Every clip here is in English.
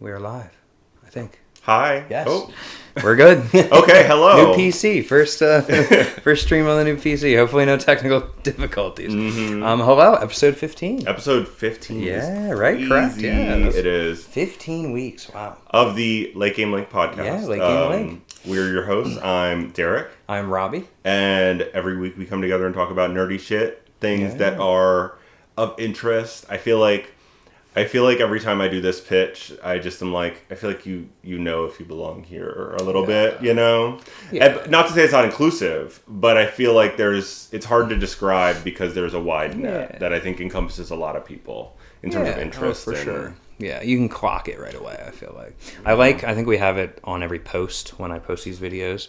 We are live, I think. Hi. Yes. Oh. We're good. Okay, hello. New PC. First stream on the new PC. Hopefully no technical difficulties. Mm-hmm. Hello, episode 15. Episode 15. Yeah, right, correct. Yeah, it is. 15 weeks, wow. Of the Late Game Link podcast. Yeah, Late Game Link. We're your hosts. I'm Derek. I'm Robbie. And every week we come together and talk about nerdy shit, things that are of interest. I feel like every time I do this pitch, I just am like, I feel like you know if you belong here a little bit, you know? Yeah. And not to say it's not inclusive, but I feel like it's hard to describe because there's a wide net that I think encompasses a lot of people in terms of interest. For sure. Yeah, you can clock it right away, I feel like. I think we have it on every post when I post these videos.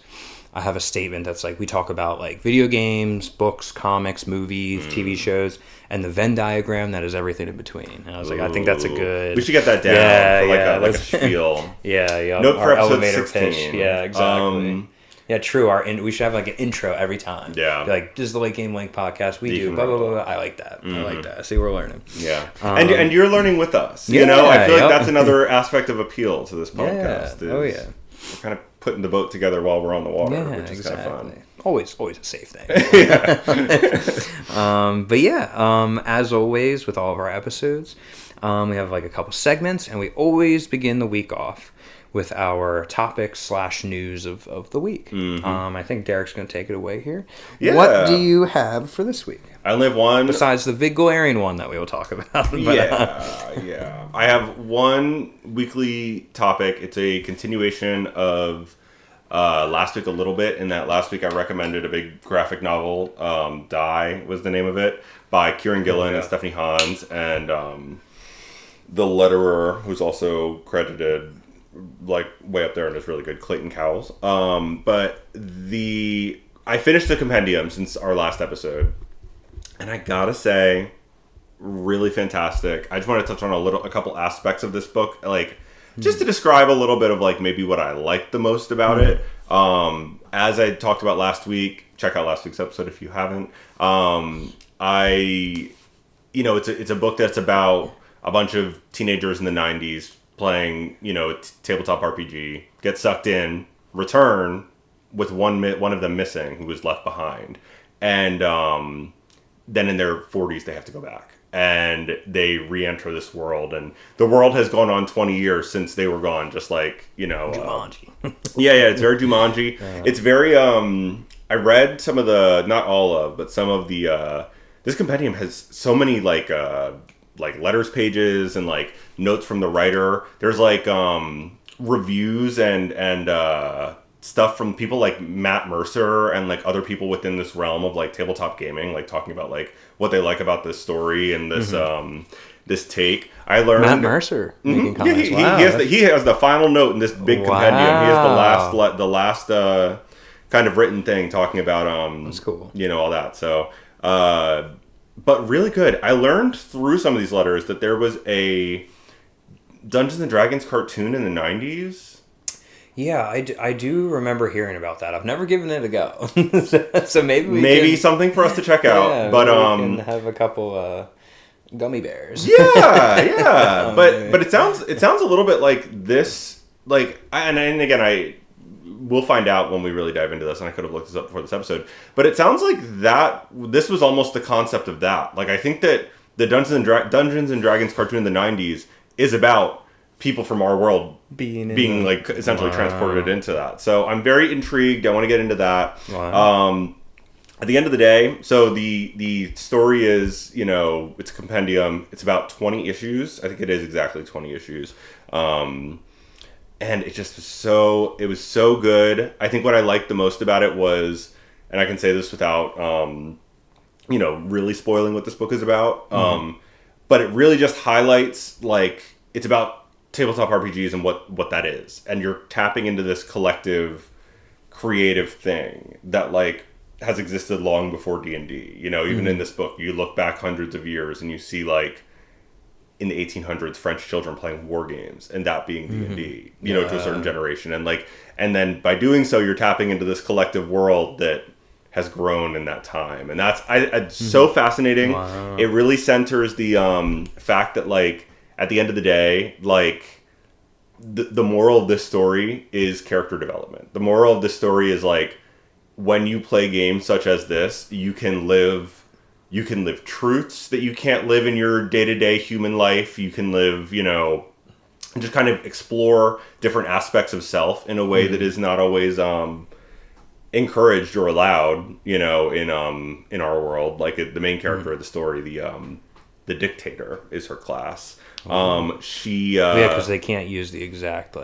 I have a statement that's like, we talk about like video games, books, comics, movies, TV shows, and the Venn diagram that is everything in between. And I was like, I think that's a good... We should get that down for like a spiel. Yeah. Note for episode elevator 16. pitch. Yeah, exactly. Yeah, true. We should have like an intro every time. Yeah. Be like, this is the Late Game Link podcast. We do blah, blah, blah, blah. I like that. I like that. See, we're learning. Yeah. And you're learning with us. You know, I feel like that's another aspect of appeal to this podcast. Yeah. We're kind of putting the boat together while we're on the water, which is exactly. kind of fun. Always a safe thing. As always with all of our episodes, we have like a couple segments, and we always begin the week off with our topics / news of the week. I think Derek's going to take it away here. Yeah. What do you have for this week? I only have one. Besides the big glaring one that we will talk about. Yeah. I have one weekly topic. It's a continuation of last week a little bit. In that last week I recommended a big graphic novel, Die was the name of it, by Kieran Gillen and Stephanie Hans, and the letterer, who's also credited like way up there and is really good, Clayton Cowles. But I finished the compendium since our last episode, and I gotta say, really fantastic. I just want to touch on a couple aspects of this book, like just to describe a little bit of like maybe what I liked the most about it. As I talked about last week, check out last week's episode if you haven't. It's a book that's about a bunch of teenagers in the 90s playing, tabletop RPG, get sucked in, return with one of them missing who was left behind, and then in their 40s they have to go back and they re-enter this world, and the world has gone on 20 years since they were gone, just like Jumanji. It's very Jumanji. It's very I read some of the, not all of, but some of the this compendium has so many like letters pages and like notes from the writer. There's like reviews and stuff from people like Matt Mercer and like other people within this realm of like tabletop gaming, like talking about like what they like about this story and this this take. I learned Matt Mercer making comments. He has the final note in this big compendium. He has the last kind of written thing talking about that's cool. All that. So but really good. I learned through some of these letters that there was a Dungeons and Dragons cartoon in the 90s. Yeah, I do remember hearing about that. I've never given it a go. So maybe something for us to check out. Yeah, but we can have a couple gummy bears. Yeah. But it sounds a little bit like this, like, and again, we'll find out when we really dive into this, and I could have looked this up before this episode, but it sounds like that this was almost the concept of that. Like, I think that the Dungeons and Dragons cartoon in the 90s is about people from our world being like essentially transported into that. So I'm very intrigued. I want to get into that. Wow. At the end of the day, so the story is, it's a compendium. It's about 20 issues. I think it is exactly 20 issues. And it just was so good. I think what I liked the most about it was, and I can say this without, really spoiling what this book is about. But it really just highlights, like, it's about tabletop RPGs and what that is. And you're tapping into this collective creative thing that, like, has existed long before D&D. Even in this book, you look back hundreds of years and you see, like, in the 1800s, French children playing war games, and that being D&D, to a certain generation. And then by doing so, you're tapping into this collective world that has grown in that time. And that's so fascinating. Wow. It really centers the fact that, like, at the end of the day, like, the moral of this story is character development. The moral of this story is like, when you play games such as this, you can live truths that you can't live in your day-to-day human life. You can live, just kind of explore different aspects of self in a way that is not always encouraged or allowed, in our world. Like the main character of the story, the dictator is her class. Because they can't use the exact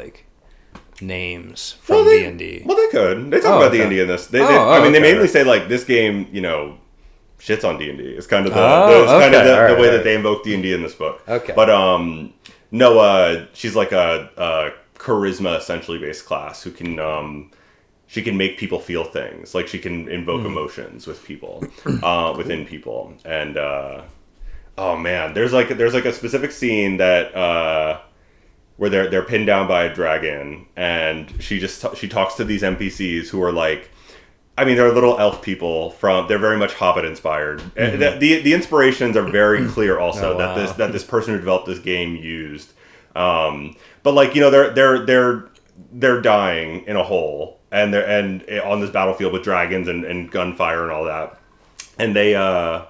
names from D&D. Well, they could. They talk about D&D in this. They mainly say this game, shits on D&D. It's kind of the way that they invoke D&D in this book. Okay. But no, she's like a charisma essentially based class who can she can make people feel things. Like she can invoke emotions with people, within people. And oh man, there's like a specific scene that where they're pinned down by a dragon, and she talks to these NPCs who are like, they're little elf people they're very much Hobbit inspired. The inspirations are very clear also that this person who developed this game used. But they're dying in a hole, and on this battlefield with dragons and gunfire and all that. And they are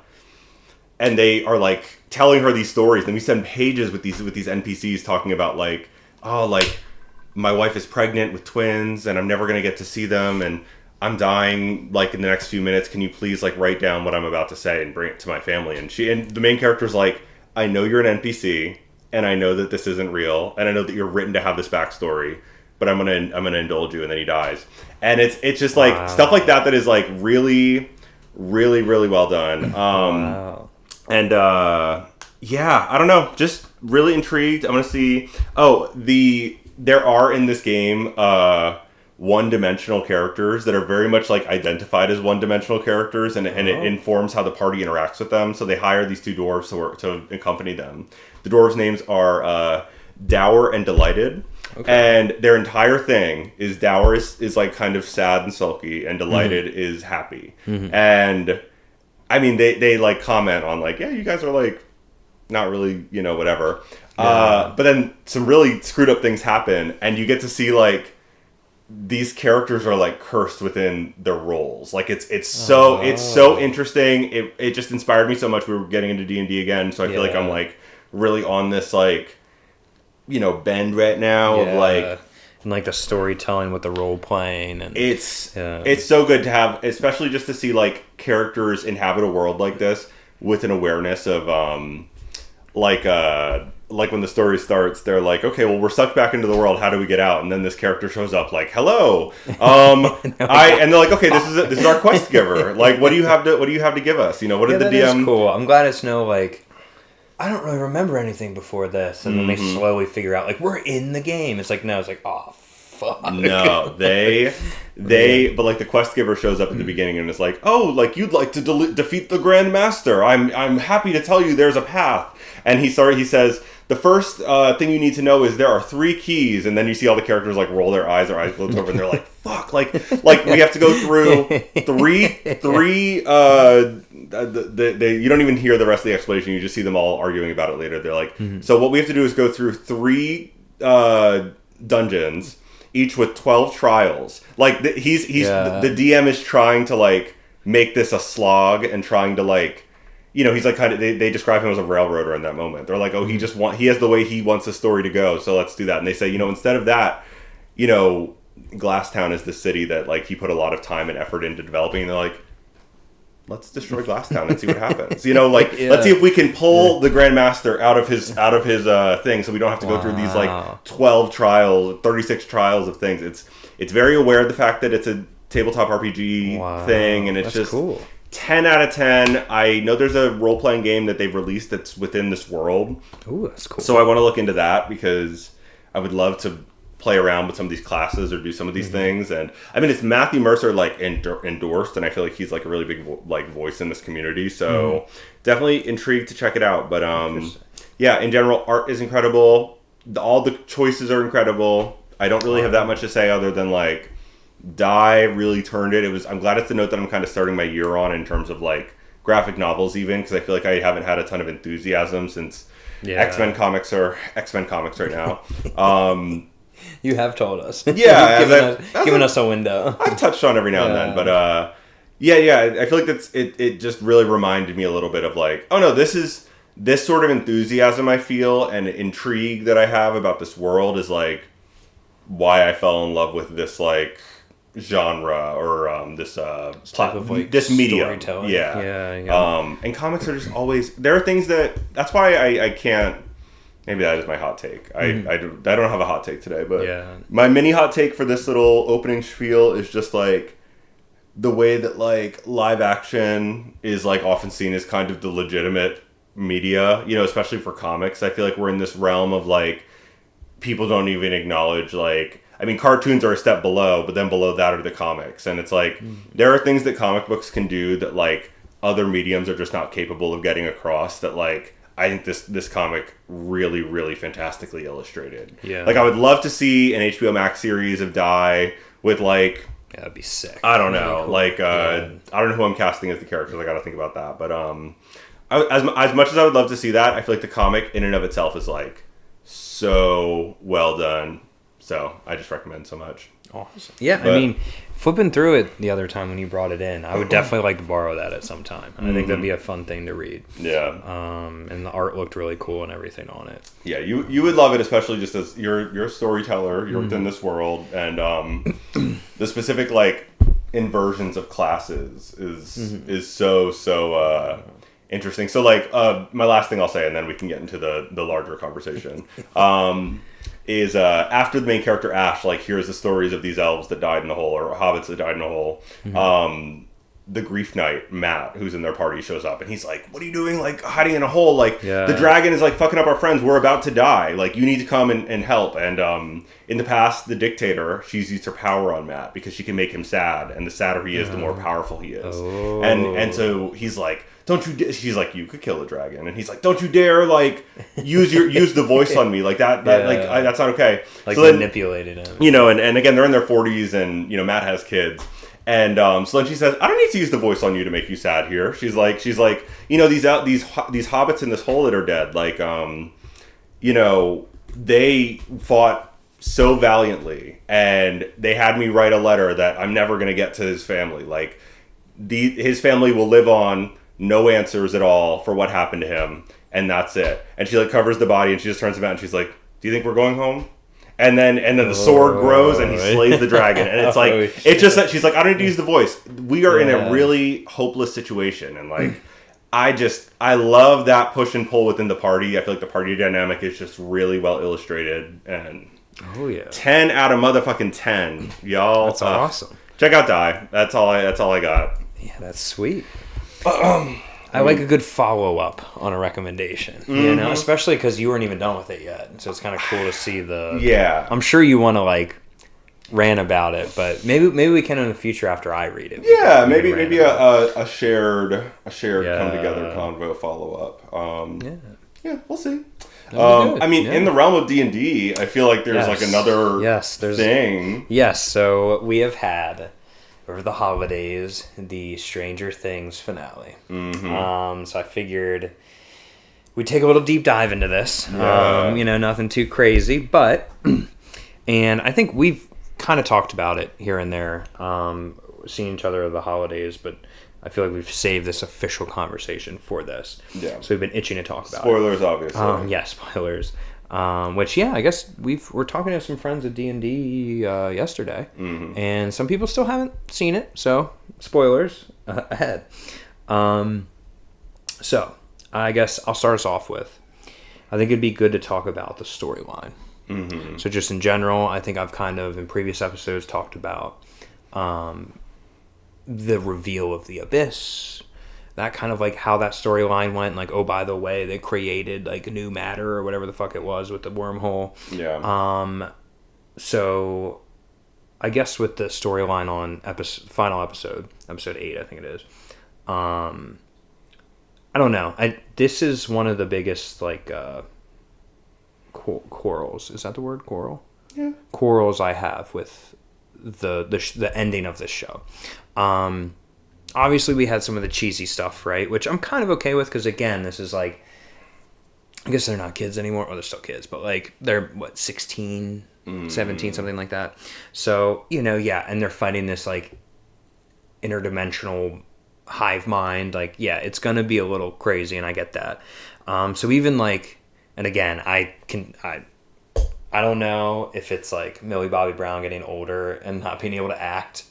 like telling her these stories, and we spend pages with these NPCs talking about my wife is pregnant with twins and I'm never going to get to see them, and I'm dying in the next few minutes. Can you please write down what I'm about to say and bring it to my family? And the main character's like, I know you're an NPC and I know that this isn't real and I know that you're written to have this backstory, but I'm gonna indulge you. And then he dies. And it's just stuff like that is really, really, really well done. And yeah, I don't know, just really intrigued. I'm gonna see. There are in this game one-dimensional characters that are very much identified as one-dimensional characters, and it informs how the party interacts with them. So they hire these two dwarves to accompany them. The dwarves' names are Dour and Delighted. Okay. And their entire thing is Dour is kind of sad and sulky, and Delighted is happy. And they comment on yeah, you guys are not really, whatever. Yeah. But then some really screwed up things happen, and you get to see these characters are cursed within their roles. It's so interesting. It just inspired me so much. We were getting into D&D again, so I feel I'm really on this bend right now of and the storytelling with the role playing, and it's so good to have, especially just to see characters inhabit a world like this with an awareness of when the story starts, they're like, okay, well, we're sucked back into the world. How do we get out? And then this character shows up hello. And they're like, okay, this is our quest giver. What do you have to give us? What did the DM? Is cool. I'm glad it's no I don't really remember anything before this, and then they slowly figure out we're in the game. It's no, it's oh fuck. No, they but the quest giver shows up at the beginning and is you'd like to defeat the Grand Master. I'm happy to tell you there's a path. And he says, the first thing you need to know is there are 3 keys, and then you see all the characters roll their eyes glows over, and they're like, fuck, we have to go through three you don't even hear the rest of the explanation, you just see them all arguing about it later. They're like, so what we have to do is go through 3 dungeons, each with 12 trials. The DM is trying to make this a slog, and trying to he's kind of, they describe him as a railroader in that moment. They're like, oh, he has the way he wants the story to go, so let's do that. And they say, instead of that, Glasstown is the city that he put a lot of time and effort into developing. And they're like, let's destroy Glasstown and see what happens. Let's see if we can pull the Grand Master out of his thing, so we don't have to go through these 12 trials, 36 trials of things. It's very aware of the fact that it's a tabletop RPG thing, and it's just cool. 10 out of 10. I know there's a role-playing game that they've released that's within this world. Ooh, that's cool. So I want to look into that, because I would love to play around with some of these classes or do some of these things. And it's Matthew Mercer endorsed, and I feel he's a really big voice in this community. So definitely intrigued to check it out. But yeah, in general, art is incredible. All the choices are incredible. I don't really have that much to say other than Die really turned it. I'm glad it's the note that I'm kind of starting my year on in terms of graphic novels, even, because I feel I haven't had a ton of enthusiasm since X-Men comics right now. You have told us. Yeah, You've given us a window. I've touched on every now and then, but yeah, I feel like it just really reminded me a little bit of like, oh no, this sort of enthusiasm I feel and intrigue that I have about this world is like why I fell in love with this like genre or this type of like this medium. Storytelling. Yeah. And comics are just always, there are things that's why I can't, maybe that is my hot take. I don't have a hot take today, but my mini hot take for this little opening spiel is just like the way that like live action is like often seen as kind of the legitimate media, you know, especially for comics. I feel like we're in this realm of like people don't even acknowledge like, I mean, cartoons are a step below, but then below that are the comics. And it's like, there are things that comic books can do that like other mediums are just not capable of getting across that like, I think this comic really, really fantastically illustrated. Yeah. Like I would love to see an HBO Max series of Die with like, yeah, that'd be sick. I don't know. Cool. Like, I don't know who I'm casting as the characters. I got to think about that. But as much as I would love to see that, I feel like the comic in and of itself is like so well done. So I just recommend so much. Awesome. Yeah, I mean, flipping through it the other time when you brought it in, I would definitely like to borrow that at some time. I think that'd be a fun thing to read. Yeah. And the art looked really cool and everything on it. Yeah, you would love it, especially just as you're a storyteller, you're within this world, and the specific like inversions of classes is so interesting. So like my last thing I'll say, and then we can get into the larger conversation. Is after the main character Ash like hears the stories of these elves that died in the hole or hobbits that died in the hole, the grief knight Matt, who's in their party, shows up and he's like, what are you doing like hiding in a hole, like the dragon is like fucking up our friends, we're about to die, like you need to come and help. And in the past, the dictator, she's used her power on Matt because she can make him sad, and the sadder he is the more powerful he is. And so he's like, don't you she's like, you could kill a dragon, and he's like, don't you dare like use the voice on me like that that's not okay, like so manipulated him, you know. And again, they're in their 40s, and you know Matt has kids, and so then she says, I don't need to use the voice on you to make you sad here. She's like you know, these hobbits in this hole that are dead, like you know, they fought so valiantly, and they had me write a letter that I'm never gonna get to his family, like his family will live on no answers at all for what happened to him, and that's it. And she like covers the body, and she just turns about and she's like, do you think we're going home? And then the sword grows and he slays the dragon, and it's like it's just that she's like, I don't need to use the voice, we are in a really hopeless situation. And like I love that push and pull within the party. I feel like the party dynamic is just really well illustrated, and 10 out of motherfucking 10, y'all. That's awesome. Check out Die. That's all I got. Yeah, that's sweet. I like a good follow-up on a recommendation, you know, especially because you weren't even done with it yet. So it's kind of cool to see I'm sure you want to like rant about it, but maybe we can in the future after I read it. Yeah, maybe a shared come together convo follow-up. Yeah, we'll see. I mean, in the realm of D&D, I feel like there's like another thing. Yes, so we have had over the holidays the Stranger Things finale. So I figured we'd take a little deep dive into this. You know, nothing too crazy, but and I think we've kind of talked about it here and there, seeing each other over the holidays, but I feel like we've saved this official conversation for this. Yeah. So we've been itching to talk about spoilers, obviously. Yeah, spoilers. Which, yeah, I guess we're talking to some friends at D&D yesterday, and some people still haven't seen it, so spoilers ahead. So I guess I'll start us off with, I think it'd be good to talk about the storyline. So just in general, I think I've kind of in previous episodes talked about the reveal of the Abyss, that kind of like how that storyline went, like, oh, by the way, they created like a new matter or whatever the fuck it was with the wormhole. So I guess with the storyline on final episode 8, I think it is, I don't know, this is one of the biggest like quarrels, is that the word, quarrel? Yeah, quarrels I have with the ending of this show. Obviously we had some of the cheesy stuff, right, which I'm kind of okay with, because again, this is like, I guess they're not kids anymore, well, they're still kids, but like they're 16 17, something like that. So, and they're fighting this, like, interdimensional hive mind. Like, it's going to be a little crazy, and I get that. So even, like, and again, I don't know if it's, like, Millie Bobby Brown getting older and not being able to act,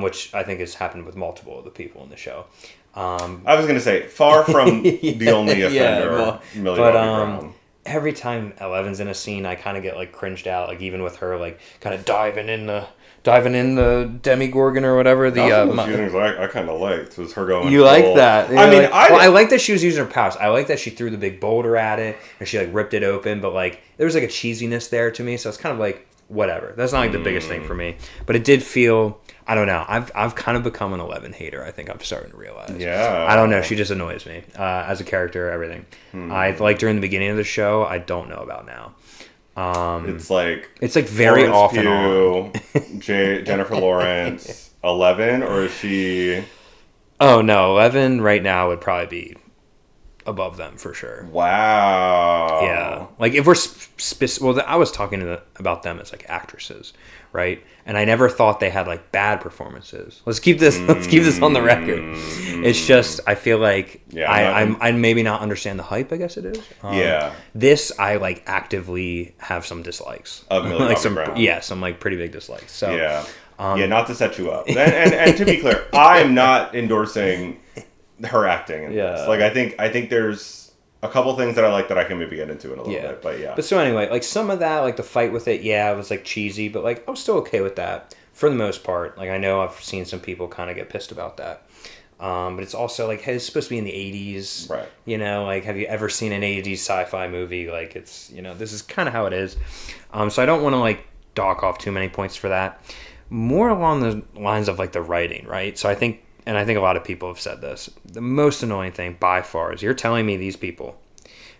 which I think has happened with multiple of the people in the show. I was going to say, far from the only offender, Millie Bobby Brown. Every time Eleven's in a scene, I kind of get, like, cringed out, like, even with her, like, kind of diving in the Demigorgon or whatever. I kind of liked was her going. You like that? I like that she was using her powers. I like that she threw the big boulder at it and she, like, ripped it open. But, like, there was, like, a cheesiness there to me, so it's kind of like whatever. That's not, like, the biggest thing for me, but it did feel. I don't know. I've kind of become an 11 hater. I think I'm starting to realize. Yeah. I don't know. She just annoys me as a character. Everything. I like during the beginning of the show. I don't know about now. It's like very Florence off Pugh, and on. Jennifer Lawrence, 11, or is she? Oh no, 11 right now would probably be above them for sure. Wow. Yeah, like if we're I was talking about them as, like, actresses, right? And I never thought they had, like, bad performances. Let's keep this on the record. It's just I feel like I maybe not understand the hype. I guess it is. This I, like, actively have some dislikes of Millie Bobby Brown. Yeah, some, like, pretty big dislikes. So not to set you up, and to be clear, I'm not endorsing her acting in this. Like, I think there's a couple things that I like that I can maybe get into in a little bit, but But so anyway, like, some of that, like, the fight with it, it was, like, cheesy, but, like, I was still okay with that for the most part. Like, I know I've seen some people kind of get pissed about that. But it's also, like, hey, it's supposed to be in the 80s. Right. Like, have you ever seen an 80s sci-fi movie? Like, it's, this is kind of how it is. So I don't want to, like, dock off too many points for that. More along the lines of, like, the writing, right? So I think a lot of people have said this, the most annoying thing by far is you're telling me these people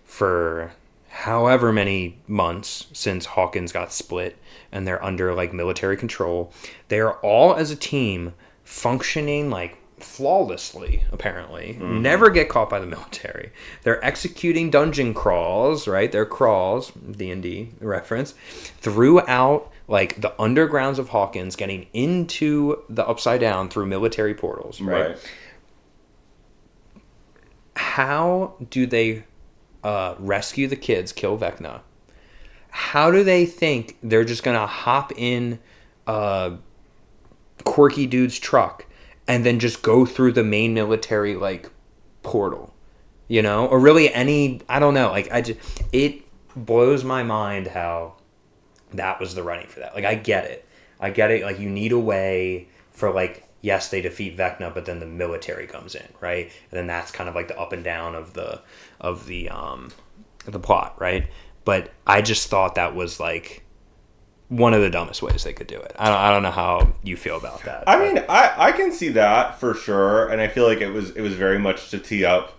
for however many months since Hawkins got split and they're under, like, military control, they are all as a team functioning, like, flawlessly, apparently. Never get caught by the military. They're executing dungeon crawls, right? They're crawls, D&D reference, throughout, like, the undergrounds of Hawkins, getting into the Upside Down through military portals, right? How do they rescue the kids, kill Vecna? How do they think they're just going to hop in quirky dude's truck and then just go through the main military, like, portal? Or really any, I don't know. Like, it blows my mind how that was the running for that. Like, I get it. Like, you need a way for, like, yes, they defeat Vecna, but then the military comes in, right? And then that's kind of like the up and down of the plot, right? But I just thought that was, like, one of the dumbest ways they could do it. I don't know how you feel about that. I mean, I can see that for sure, and I feel like it was very much to tee up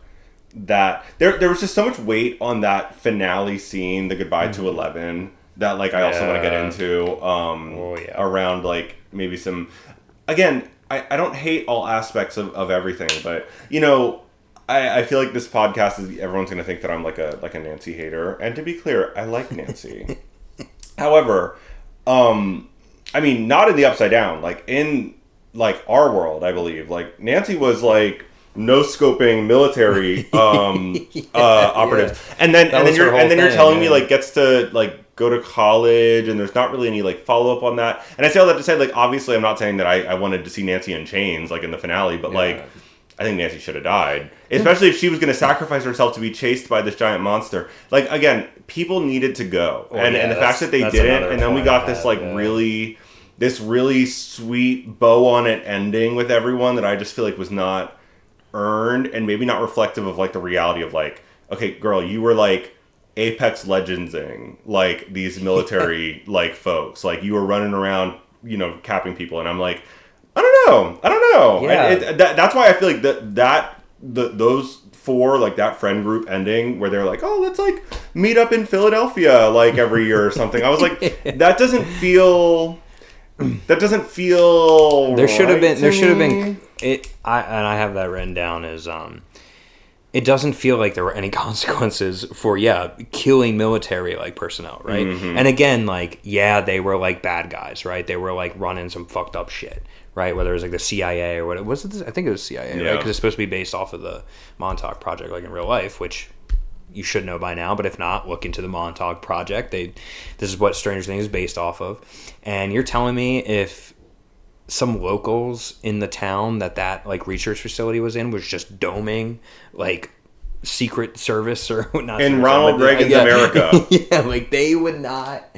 that there was just so much weight on that finale scene, the goodbye to 11, that, like, I also want to get into around, like, maybe some, again, I don't hate all aspects of everything, but, I feel like this podcast is, everyone's going to think that I'm like a Nancy hater, and to be clear, I like Nancy. However, I mean, not in the Upside Down, like, in, like, our world, I believe, like, Nancy was, like, no-scoping military operatives, and then you're telling me, like, gets to, like, go to college, and there's not really any, like, follow-up on that. And I say all that to say, like, obviously I'm not saying that I wanted to see Nancy in chains, like, in the finale, but like, I think Nancy should have died, especially if she was going to sacrifice herself to be chased by this giant monster. Like, again, people needed to go, and the fact that they didn't, and then we got this, like, really sweet bow on it ending with everyone that I just feel like was not earned, and maybe not reflective of, like, the reality of, like, okay, girl, you were, like, Apex Legendsing, like, these military like folks, like, you were running around, capping people, and I'm like, I don't know. Yeah. That's why I feel like those four, like, that friend group ending where they're like, oh, let's, like, meet up in Philadelphia, like, every year or something. I was like, that doesn't feel. There should have been it. I have that written down as it doesn't feel like there were any consequences for killing military like personnel, right? And again, like they were like bad guys, right? They were like running some fucked up shit, right? Whether it was like the CIA or what was it? I think it was CIA, right? Because it's supposed to be based off of the Montauk Project, like in real life, which you should know by now. But if not, look into the Montauk Project. This is what Stranger Things is based off of. And you're telling me if some locals in the town that like research facility was in was just doming like Secret Service or not in Ronald Reagan's America, like they would not,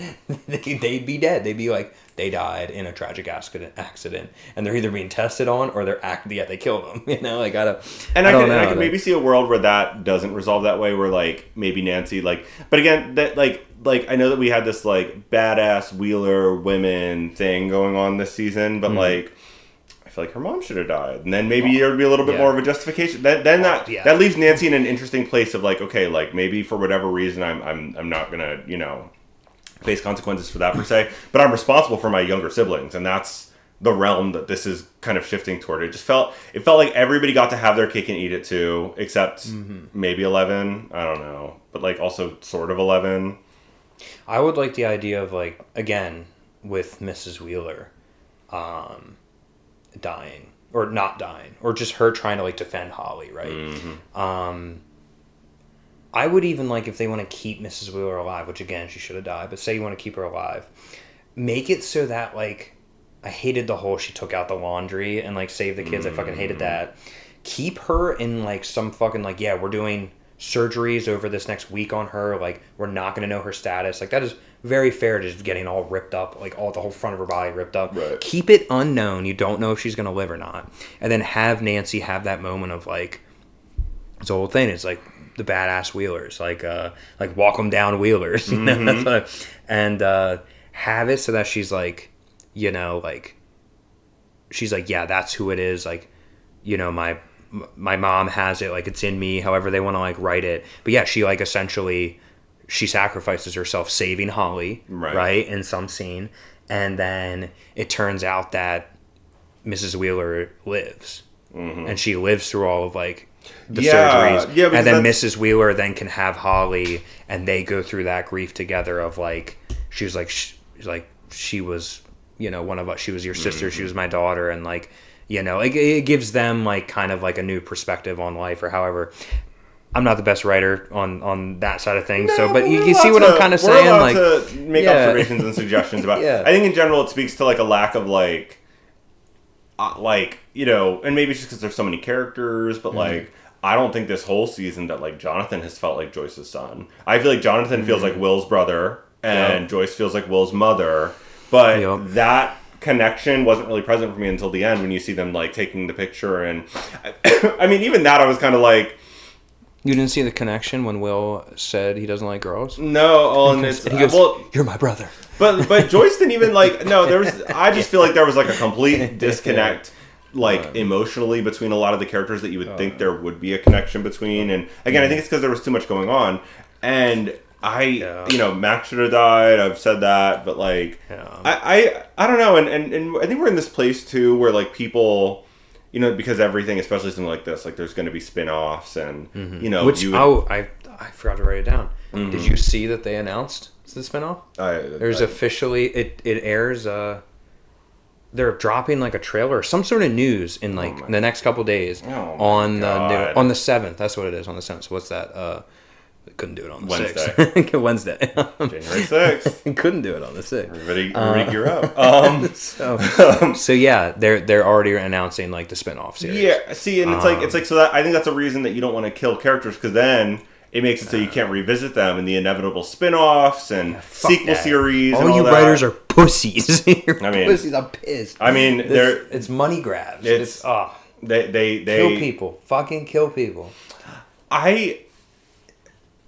they'd be dead. They'd be like, they died in a tragic accident, and they're either being tested on or they killed them. Like I can maybe see a world where that doesn't resolve that way, where like maybe Nancy but again that like I know that we had this like badass Wheeler women thing going on this season, but like I feel like her mom should have died, and then maybe there would be a little bit more of a justification. That leaves Nancy in an interesting place of like, okay, like maybe for whatever reason I'm not gonna face consequences for that per se, but I'm responsible for my younger siblings, and that's the realm that this is kind of shifting toward. It felt like everybody got to have their cake and eat it too, except maybe 11. I don't know, but like also sort of 11. I would like the idea of like, again, with Mrs. Wheeler, dying or not dying, or just her trying to like defend Holly, right? I would even like, if they want to keep Mrs. Wheeler alive, which again, she should have died, but say you want to keep her alive, make it so that like, I hated the whole she took out the laundry and like saved the kids. I fucking hated that. Keep her in like some fucking like, we're doing surgeries over this next week on her. Like, we're not going to know her status. Like, that is very fair to just getting all ripped up, like all the whole front of her body ripped up. Right. Keep it unknown. You don't know if she's going to live or not. And then have Nancy have that moment of like, it's the whole thing. It's like the badass Wheelers, like walk them down Wheelers, and have it so that she's like, like she's like, that's who it is. Like, my mom has it, like it's in me, however they want to like write it. But she like essentially she sacrifices herself saving Holly, right, in some scene, and then it turns out that Mrs. Wheeler lives, and she lives through all of like the surgeries, and then Mrs. Wheeler then can have Holly, and they go through that grief together of like she was one of us, she was your sister, she was my daughter, and like it gives them like kind of like a new perspective on life, or however. I'm not the best writer on that side of things, but you see what I'm kind of saying. We're allowed like to make observations and suggestions about. I think in general it speaks to like a lack of like and maybe it's just because there's so many characters, but like I don't think this whole season that like Jonathan has felt like Joyce's son. I feel like Jonathan feels like Will's brother, and Joyce feels like Will's mother, but that connection wasn't really present for me until the end when you see them like taking the picture, and I mean even that I was kind of like. You didn't see the connection when Will said he doesn't like girls? No, and he goes, "You're my brother." But Joyce didn't even like. No, there was. I just feel like there was like a complete disconnect, like emotionally, between a lot of the characters that you would think there would be a connection between. And again, I think it's because there was too much going on. And Max should have died. I've said that, but like, I don't know. And I think we're in this place too where like people. Because everything, especially something like this, like there's going to be spin-offs and, I forgot to write it down. Did you see that they announced the spin-off? There's officially, it airs, they're dropping like a trailer or some sort of news in like the next couple days on the 7th. That's what it is, on the 7th. So what's that? Couldn't do it on the Wednesday. 6th. Wednesday. January 6th. Couldn't do it on the 6th. Everybody gear up. So yeah, they're already announcing like the spin-off series. Yeah, see, and it's like so that I think that's a reason that you don't want to kill characters, because then it makes it so you can't revisit them in the inevitable spin-offs and sequel series. All you writers are pussies. Pussies. I'm pissed. I mean, it's money grabs. They kill people. Fucking kill people.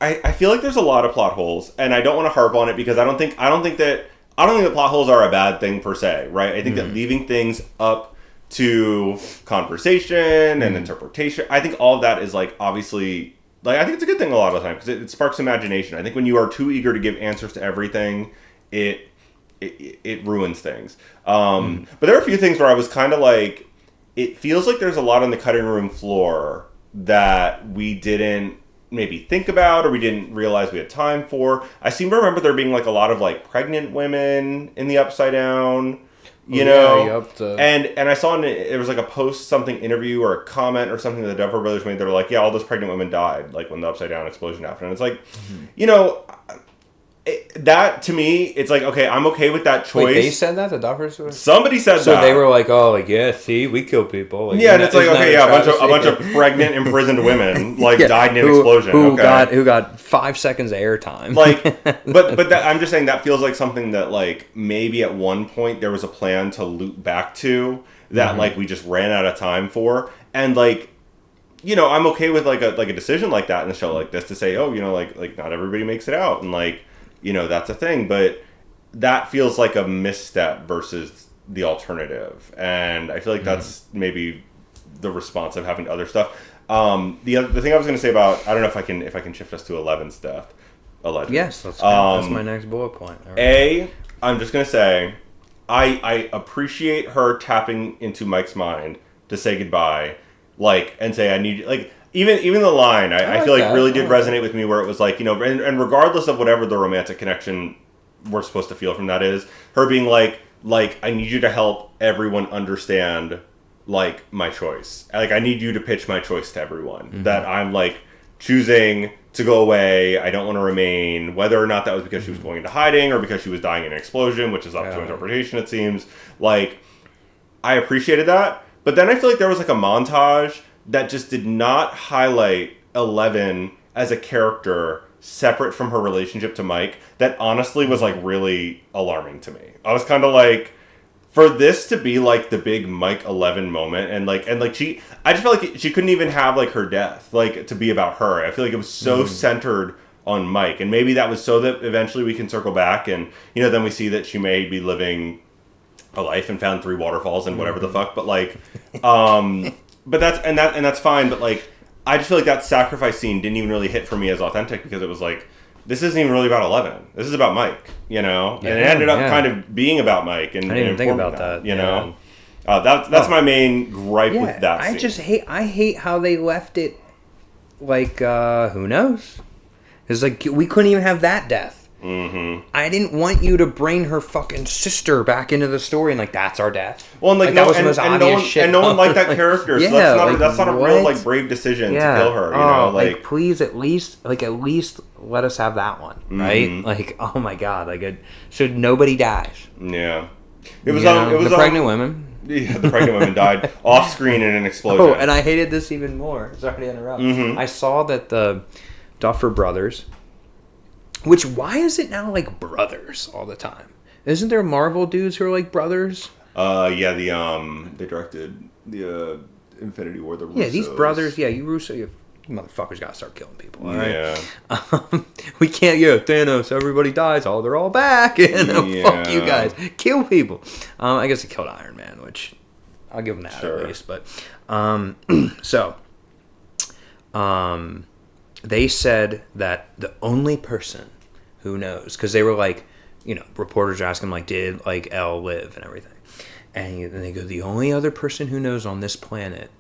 I feel like there's a lot of plot holes, and I don't want to harp on it because I don't think that plot holes are a bad thing per se, right? I think that leaving things up to conversation and interpretation, I think all of that is like obviously like I think it's a good thing a lot of the time because it sparks imagination. I think when you are too eager to give answers to everything, it ruins things. But there are a few things where I was kind of like, it feels like there's a lot on the cutting room floor that we didn't maybe think about or we didn't realize we had time for. I seem to remember there being like a lot of like pregnant women in the Upside Down, you know? And I saw it was like a post, something interview or a comment or something that the Duffer Brothers made. They were like, yeah, all those pregnant women died like when the Upside Down explosion happened. And it's like, you know... that to me, it's like, okay, I'm okay with that choice. Wait, they said that? The Duffers? Somebody said that. So they were like, oh, like, yeah, see, we kill people. Like, yeah, and it's like, okay, yeah, a bunch of pregnant, imprisoned women like died in an explosion. Who got 5 seconds of airtime. Like, but that, I'm just saying that feels like something that like maybe at one point there was a plan to loop back to that like we just ran out of time for, and like. You know, I'm okay with like a decision like that in a show like this to say, oh, you know, like not everybody makes it out, and like, you know, that's a thing, but that feels like a misstep versus the alternative, and I feel like that's maybe the response of having other stuff. The thing I was going to say about, I don't know if I can shift us to 11's death. Allegedly. Yes, that's my next bullet point. Right. I'm just going to say, I appreciate her tapping into Mike's mind to say goodbye. Like, and say, I need, like, even the line, I feel like really did resonate with me where it was like, you know, and regardless of whatever the romantic connection we're supposed to feel from that is, her being like, I need you to help everyone understand, like, my choice. Like, I need you to pitch my choice to everyone. That I'm, like, choosing to go away, I don't want to remain, whether or not that was because she was going into hiding or because she was dying in an explosion, which is up to interpretation, it seems. Like, I appreciated that. But then I feel like there was like a montage that just did not highlight 11 as a character separate from her relationship to Mike that honestly was like really alarming to me. I was kind of like, for this to be like the big Mike 11 moment and like she, I just felt like she couldn't even have like her death like to be about her. I feel like it was so centered on Mike, and maybe that was so that eventually we can circle back and, you know, then we see that she may be living a life and found 3 waterfalls and whatever the fuck, but like, but that's fine. But like, I just feel like that sacrifice scene didn't even really hit for me as authentic because it was like, this isn't even really about 11. This is about Mike, you know, and it ended up kind of being about Mike. And I didn't even think about that, you know. That's my main gripe with that scene. I hate how they left it. Like, who knows? It's like we couldn't even have that death. I didn't want you to bring her fucking sister back into the story and like that's our death. Well, and like, that was the most obvious shit. And no one liked that character. So that's not a real like brave decision to kill her. You know, like please at least let us have that one, right? Like, oh my god, like so nobody dies. Yeah, it was the pregnant women. Yeah, the pregnant women died off screen in an explosion. Oh, and I hated this even more. Sorry to interrupt. I saw that the Duffer Brothers. Which, why is it now like brothers all the time? Isn't there Marvel dudes who are like brothers? Yeah, they directed the Infinity War, the Russos. Yeah, these brothers, you Russo, you motherfuckers gotta start killing people, all right? Yeah. We can't, Thanos, everybody dies, they're all back, fuck you guys, kill people. I guess he killed Iron Man, which I'll give him that at least, but, they said that the only person who knows, because they were like, reporters are asking like, did like Elle live and everything, and they go, the only other person who knows on this planet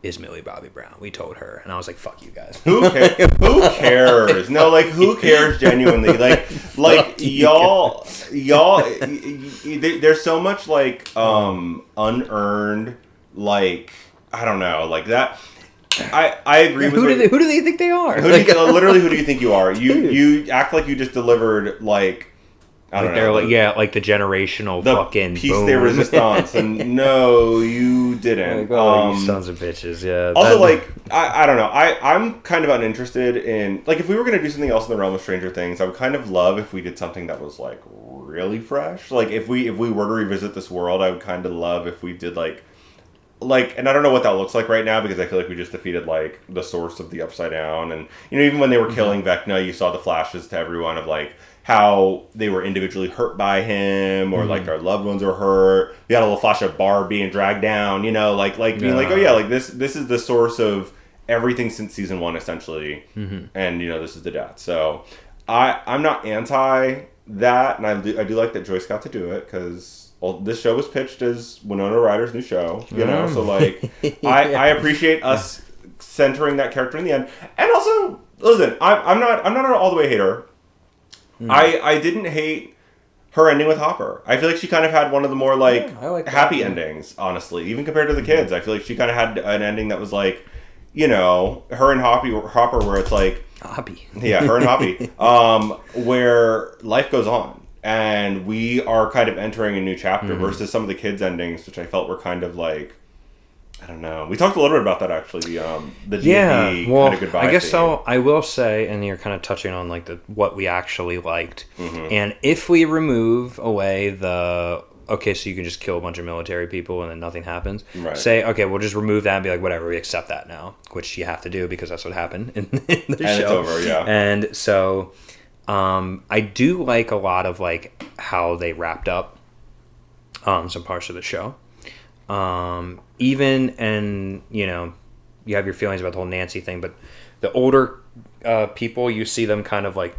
is Millie Bobby Brown. We told her, and I was like, fuck you guys. Who cares? No, like, who cares genuinely? Like y'all. There's so much like unearned, like, I don't know, like that. I agree with who do they think they are? Literally, who do you think you are? You act like you just delivered like I don't know. Like the generational the fucking piece de resistance, and no, you didn't. You sons of bitches. Yeah. Also, like I don't know. I'm kind of uninterested in like if we were gonna do something else in the realm of Stranger Things, I would kind of love if we did something that was like really fresh. Like if we were to revisit this world, I would kind of love if we did like, and I don't know what that looks like right now because I feel like we just defeated like the source of the Upside Down, and even when they were killing Vecna, you saw the flashes to everyone of like how they were individually hurt by him, or like their loved ones were hurt. We got a little flash of Barb being dragged down, being like, oh yeah, like this is the source of everything since season 1 essentially, and this is the death. So I'm not anti that, and I do like that Joyce got to do it because. Well, this show was pitched as Winona Ryder's new show, so like I appreciate us centering that character in the end. And also, listen, I'm not an all the way hater. I didn't hate her ending with Hopper. I feel like she kind of had one of the more like happy endings, honestly. Even compared to the kids, I feel like she kind of had an ending that was like, you know, her and Hopper, where it's like Hoppy. Yeah, her and Hoppy. Where life goes on. And we are kind of entering a new chapter versus some of the kids' endings, which I felt were kind of like, I don't know. We talked a little bit about that, actually. The D&D kind of goodbye I guess theme. so. I will say, and you're kind of touching on like what we actually liked. And if we remove away the, okay, so you can just kill a bunch of military people and then nothing happens. Right. Say, okay, we'll just remove that and be like, whatever, we accept that now. Which you have to do because that's what happened in the show. And it's over, yeah. And so... I do like a lot of like how they wrapped up some parts of the show. Even, and you know, you have your feelings about the whole Nancy thing, but the older people, you see them kind of like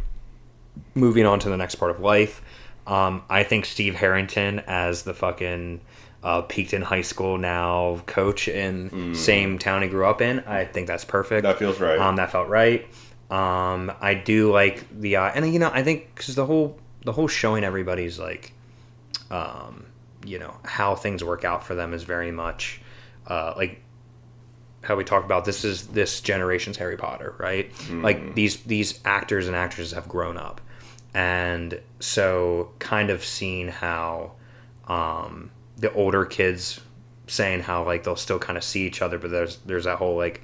moving on to the next part of life. I think Steve Harrington as the fucking peaked in high school now coach in same town he grew up in, I think that's perfect. That feels right. That felt right. I do like the and you know, I think because the whole showing everybody's like you know, how things work out for them is very much like how we talked about this generation's Harry Potter, right? Like these actors and actresses have grown up, and so kind of seeing how the older kids saying how like they'll still kind of see each other, but there's that whole like,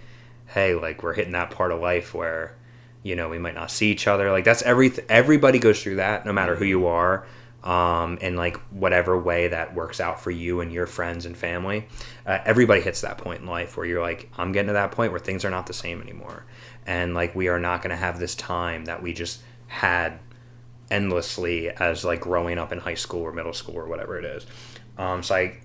hey, like we're hitting that part of life where, you know, we might not see each other. Like that's everybody goes through that, no matter who you are, and like whatever way that works out for you and your friends and family. Everybody hits that point in life where you're like, I'm getting to that point where things are not the same anymore, and like we are not going to have this time that we just had endlessly as like growing up in high school or middle school or whatever it is. So I,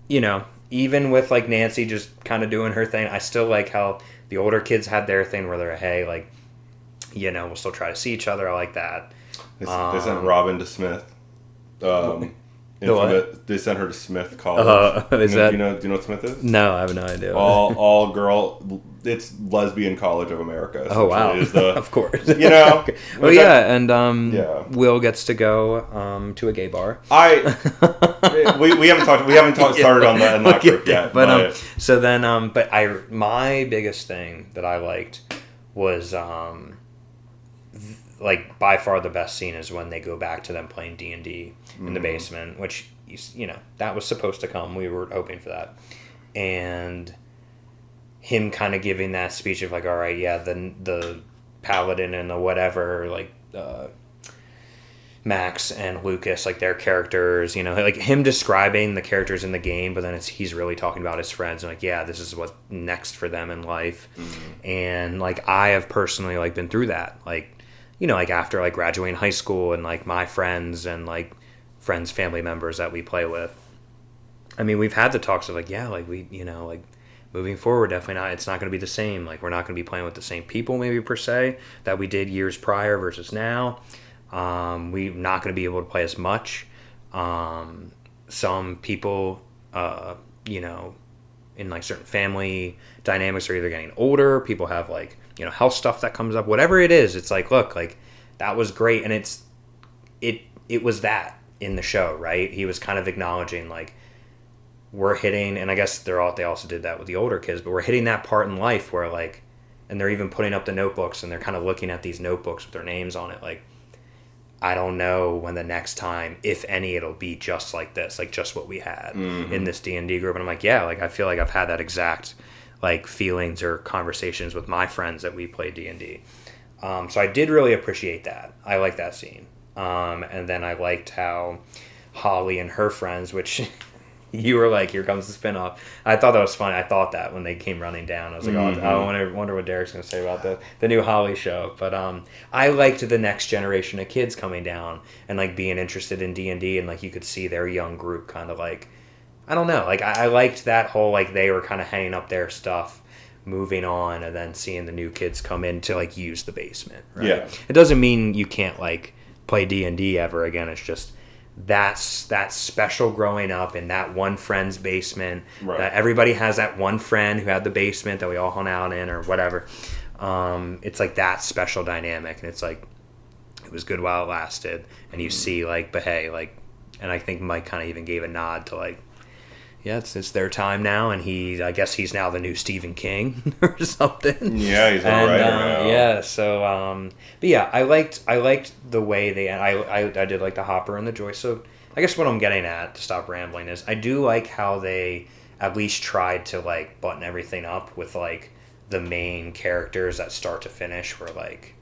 you know, even with like Nancy just kind of doing her thing, I still like how the older kids had their thing where they're, hey, like, you know, we'll still try to see each other. I like that. They sent Robin to Smith. They sent her to Smith College. Do you know what Smith is? No, I have no idea. All girl. It's lesbian college of America. Oh wow! Is the, of course. You know. Well, yeah, and Will gets to go to a gay bar. We haven't started on that group yet. But my biggest thing that I liked was like by far the best scene is when they go back to them playing D&D in the basement, which, you know, that was supposed to come. We were hoping for that. And him kind of giving that speech of like, all right, yeah, the paladin and the whatever, like Max and Lucas, like their characters, you know, like him describing the characters in the game, but then he's really talking about his friends and like, yeah, this is what's next for them in life. And like I have personally like been through that, like, you know, like after like graduating high school and like my friends and like friends, family members that we play with. I mean, we've had the talks of like, yeah, like we, you know, like moving forward, definitely not, it's not going to be the same. Like we're not going to be playing with the same people maybe per se that we did years prior versus now. We're not going to be able to play as much. Some people, you know, in like certain family dynamics are either getting older, people have like, you know, health stuff that comes up, whatever it is. It's like, look, like that was great. And it was that in the show, right? He was kind of acknowledging like we're hitting, and I guess they also did that with the older kids, but we're hitting that part in life where like, and they're even putting up the notebooks and they're kind of looking at these notebooks with their names on it. Like, I don't know when the next time, if any, it'll be just like this, like just what we had in this D&D group. And I'm like, yeah, like I feel like I've had that exact like feelings or conversations with my friends that we play D&D. So I did really appreciate that. I like that scene. And then I liked how Holly and her friends, which you were like, here comes the spinoff. I thought that was funny. I thought that when they came running down, I was like, I wonder what Derek's going to say about the new Holly show. But I liked the next generation of kids coming down and like being interested in D&D, and like you could see their young group kind of like, I don't know, like I liked that whole like they were kind of hanging up their stuff, moving on, and then seeing the new kids come in to like use the basement. Right? Yeah, it doesn't mean you can't like play D&D ever again. It's just that's that special growing up in that one friend's basement. Right. That everybody has that one friend who had the basement that we all hung out in or whatever. It's like that special dynamic, and it's like it was good while it lasted. And you see like, but hey, like, and I think Mike kind of even gave a nod to like, yeah, it's their time now, and I guess he's now the new Stephen King or something. Yeah, he's a writer now. Yeah, so but yeah, I liked the way I did like the Hopper and the Joy. So I guess what I'm getting at, to stop rambling, is I do like how they at least tried to like button everything up with like the main characters that start to finish were like,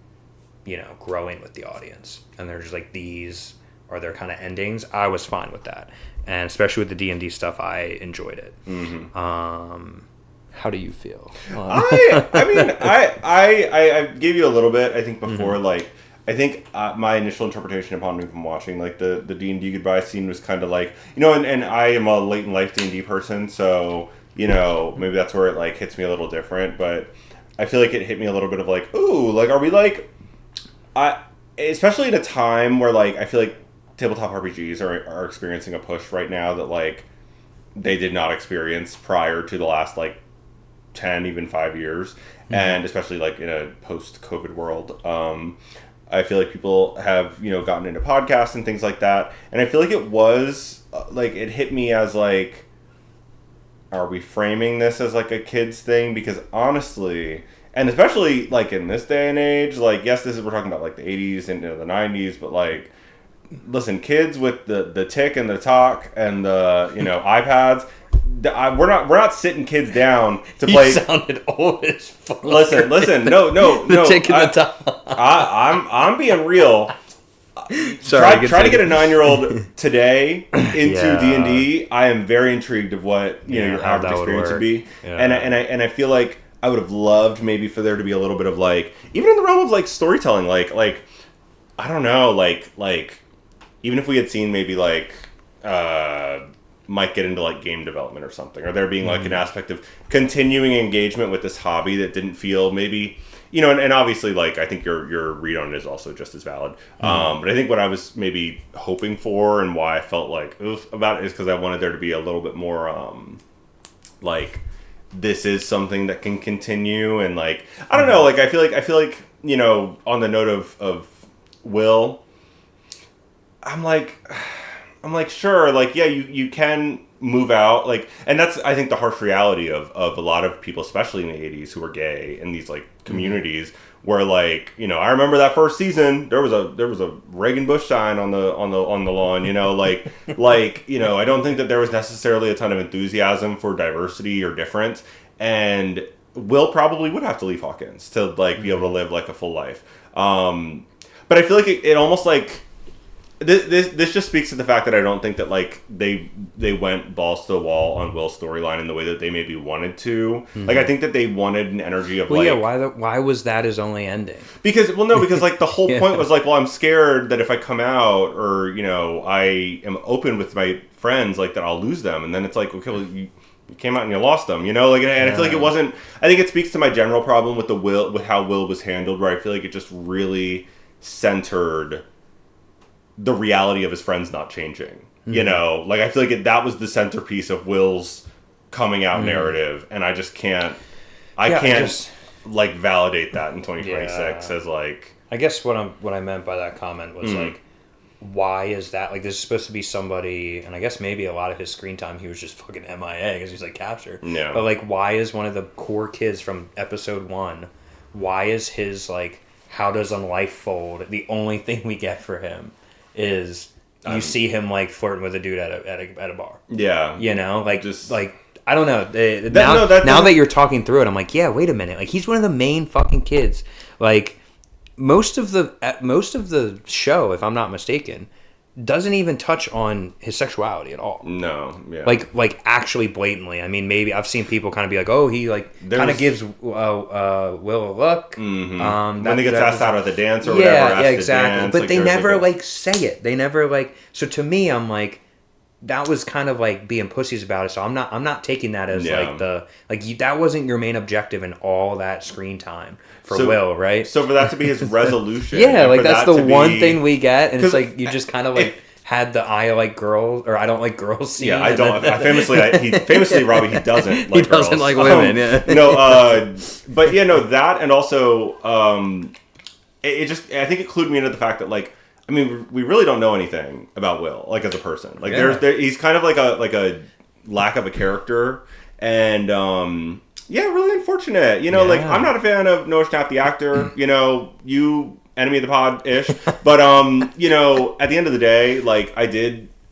you know, growing with the audience, and there's like these are their kind of endings. I was fine with that. And especially with the D&D stuff, I enjoyed it. Mm-hmm. How do you feel? I gave you a little bit, I think, before. Mm-hmm. Like, I think my initial interpretation upon me from watching, like, the D&D goodbye scene was kind of like, you know, and I am a late in life D&D person, so, you know, maybe that's where it, like, hits me a little different. But I feel like it hit me a little bit of, like, ooh, like, are we, like... especially at a time where, like, I feel like tabletop RPGs are experiencing a push right now that, like, they did not experience prior to the last, like, 10, even 5 years. Mm-hmm. And especially, like, in a post-COVID world. I feel like people have, you know, gotten into podcasts and things like that. And I feel like it was, like, it hit me as, like, are we framing this as, like, a kid's thing? Because honestly... And especially, like, in this day and age, like, yes, we're talking about, like, the 80s and the 90s, but, like, listen, kids with the tick and the talk and the, you know, iPads, we're not sitting kids down to play. You sounded old as fuck. Listen, no. The tick and the talk. I'm being real. Sorry, try to get a 9-year-old today into D&D. I am very intrigued of what, you know, your average experience would be. Yeah. And I feel like I would have loved maybe for there to be a little bit of, like, even in the realm of, like, storytelling, like I don't know, like even if we had seen maybe, like, Mike get into, like, game development or something, or there being, like, an aspect of continuing engagement with this hobby that didn't feel maybe, you know, and obviously, like, I think your read on it is also just as valid. But I think what I was maybe hoping for and why I felt like oof about it is because I wanted there to be a little bit more, like, this is something that can continue, and, like, I don't know, like, I feel like, you know, on the note of Will, I'm like, sure, like, yeah, you can move out, like, and that's, I think, the harsh reality of a lot of people, especially in the 80s, who were gay in these, like, communities, where, like, you know, I remember that first season, there was a Reagan Bush sign on the lawn, you know, like, you know, I don't think that there was necessarily a ton of enthusiasm for diversity or difference, and Will probably would have to leave Hawkins to, like, be able to live, like, a full life. But I feel like it almost, like, this just speaks to the fact that I don't think that, like, they went balls to the wall on Will's storyline in the way that they maybe wanted to. Mm-hmm. Like, I think that they wanted an energy of, like... yeah, why was that his only ending? Because, like, the whole point was, like, well, I'm scared that if I come out or, you know, I am open with my friends, like, that I'll lose them. And then it's like, okay, well, you came out and you lost them, you know? Like, and I feel like it wasn't... I think it speaks to my general problem with how Will was handled, where I feel like it just really centered the reality of his friends not changing. Mm-hmm. You know, like, I feel like that was the centerpiece of Will's coming out narrative, and I just can't like validate that in 2026 as, like, I guess what I meant by that comment was like, why is that, like, this is supposed to be somebody, and I guess maybe a lot of his screen time he was just fucking MIA because he's, like, captured. Yeah. But, like, why is one of the core kids from episode 1, why is his, like, how does a life fold, the only thing we get for him is you see him, like, flirting with a dude at a bar. Yeah. You know? Like, just, like, I don't know. Now that you're talking through it, I'm like, yeah, wait a minute. Like, he's one of the main fucking kids. Like, most of the show, if I'm not mistaken, doesn't even touch on his sexuality at all. No, yeah. Like actually blatantly. I mean, maybe I've seen people kind of be like, oh, he, like, kind of gives Will a look. Mm-hmm. When he gets asked out at the dance or whatever. Yeah, exactly. Dance, but like, they never, like, say it. They never, like... So to me, I'm like, that was kind of, like, being pussies about it. So I'm not taking that as, like, that wasn't your main objective in all that screen time for Will, right? So for that to be his resolution. Yeah, like, that's the one thing we get, and it's like, you just kind of, like, had the I like girls or I don't like girls scene. Yeah, I don't. Famously, Robbie, he doesn't like he doesn't girls. like women. Yeah. But that, and also, it just, I think it clued me into the fact that, like, I mean, we really don't know anything about Will, like, as a person. Like, he's kind of like a lack of a character, and really unfortunate. Like, I'm not a fan of Noah Schnapp, the actor. You enemy of the pod ish, but at the end of the day, like,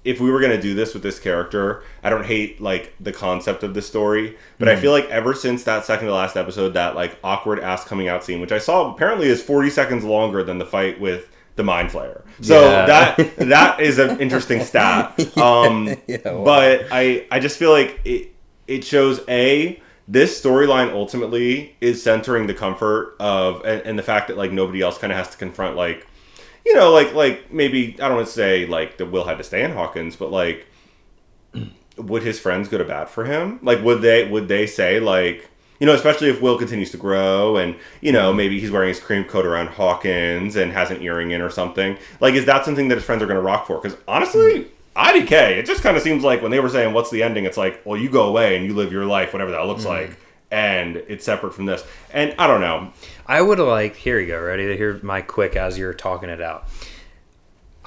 if we were gonna do this with this character, I don't hate like the concept of the story, but I feel like ever since that second to last episode, that like awkward ass coming out scene, which I saw apparently is 40 seconds longer than the fight with the Mind Flayer. So that is an interesting stat. But I just feel like it shows this storyline ultimately is centering the comfort of and the fact that like nobody else kind of has to confront like like maybe I don't want to say like that Will had to stay in Hawkins, but like would his friends go to bat for him? Like would they say like especially if Will continues to grow and maybe he's wearing his cream coat around Hawkins and has an earring in or something, like is that something that his friends are going to rock for? Because honestly, IDK, it just kind of seems like when they were saying what's the ending, it's like, well, you go away and you live your life, whatever that looks like, and it's separate from this. And I don't know. I would have liked, here you go, ready to hear my quick as you're talking it out.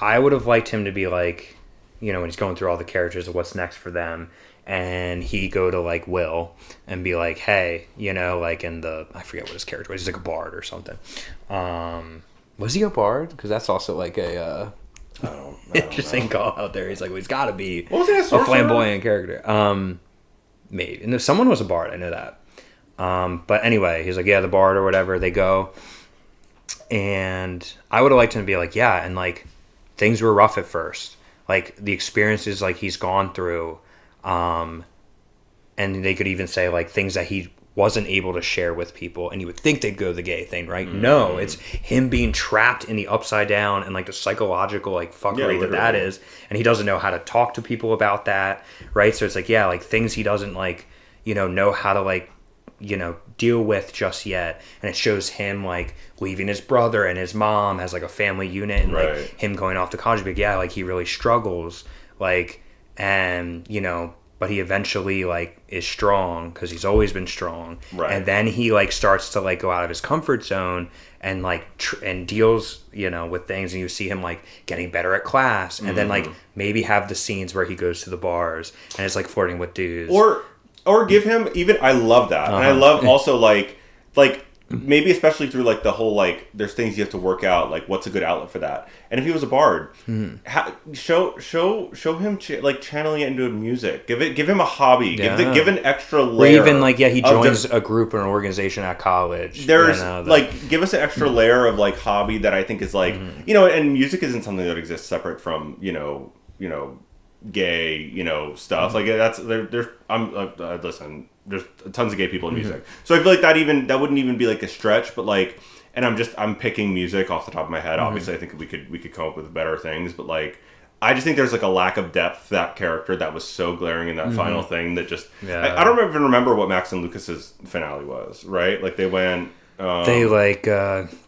I would have liked him to be like, when he's going through all the characters of what's next for them, and he go to like Will and be like, hey, like in I forget what his character was, he's like a bard or something. Was he a bard? Because that's also like a I don't interesting call out there. He's like, well, he's got to be a flamboyant character. Maybe. And someone was a bard, I know that. But anyway, he's like, yeah, the bard or whatever. They go. And I would have liked him to be like, yeah, and like things were rough at first. Like the experiences like he's gone through. And they could even say like things that he wasn't able to share with people, and you would think they'd go the gay thing, right? No, it's him being trapped in the upside down and like the psychological like fuckery that is, and he doesn't know how to talk to people about that, right? So it's like, yeah, like things he doesn't like, know how to like, deal with just yet, and it shows him like leaving his brother and his mom as like a family unit, and like him going off to college, but yeah, like he really struggles, like, and but he eventually like is strong because he's always been strong, and then he like starts to like go out of his comfort zone and like and deals with things, and you see him like getting better at class, and then like maybe have the scenes where he goes to the bars and is like flirting with dudes, or give him even, I love that, and I love also like maybe especially through like the whole like there's things you have to work out, like what's a good outlet for that. And if he was a bard, show him like channeling it into music. Give him a hobby. Give an extra layer. Or even like he joins a group or an organization at college. There's like give us an extra layer of like hobby that I think is like and music isn't something that exists separate from gay stuff like that's there's listen, there's tons of gay people in music, so I feel like that wouldn't even be like a stretch, but like, and I'm picking music off the top of my head. Obviously I think we could come up with better things, but like I just think there's like a lack of depth to that character that was so glaring in that final thing that just I don't even remember what Max and Lucas's finale was, right? Like they went they like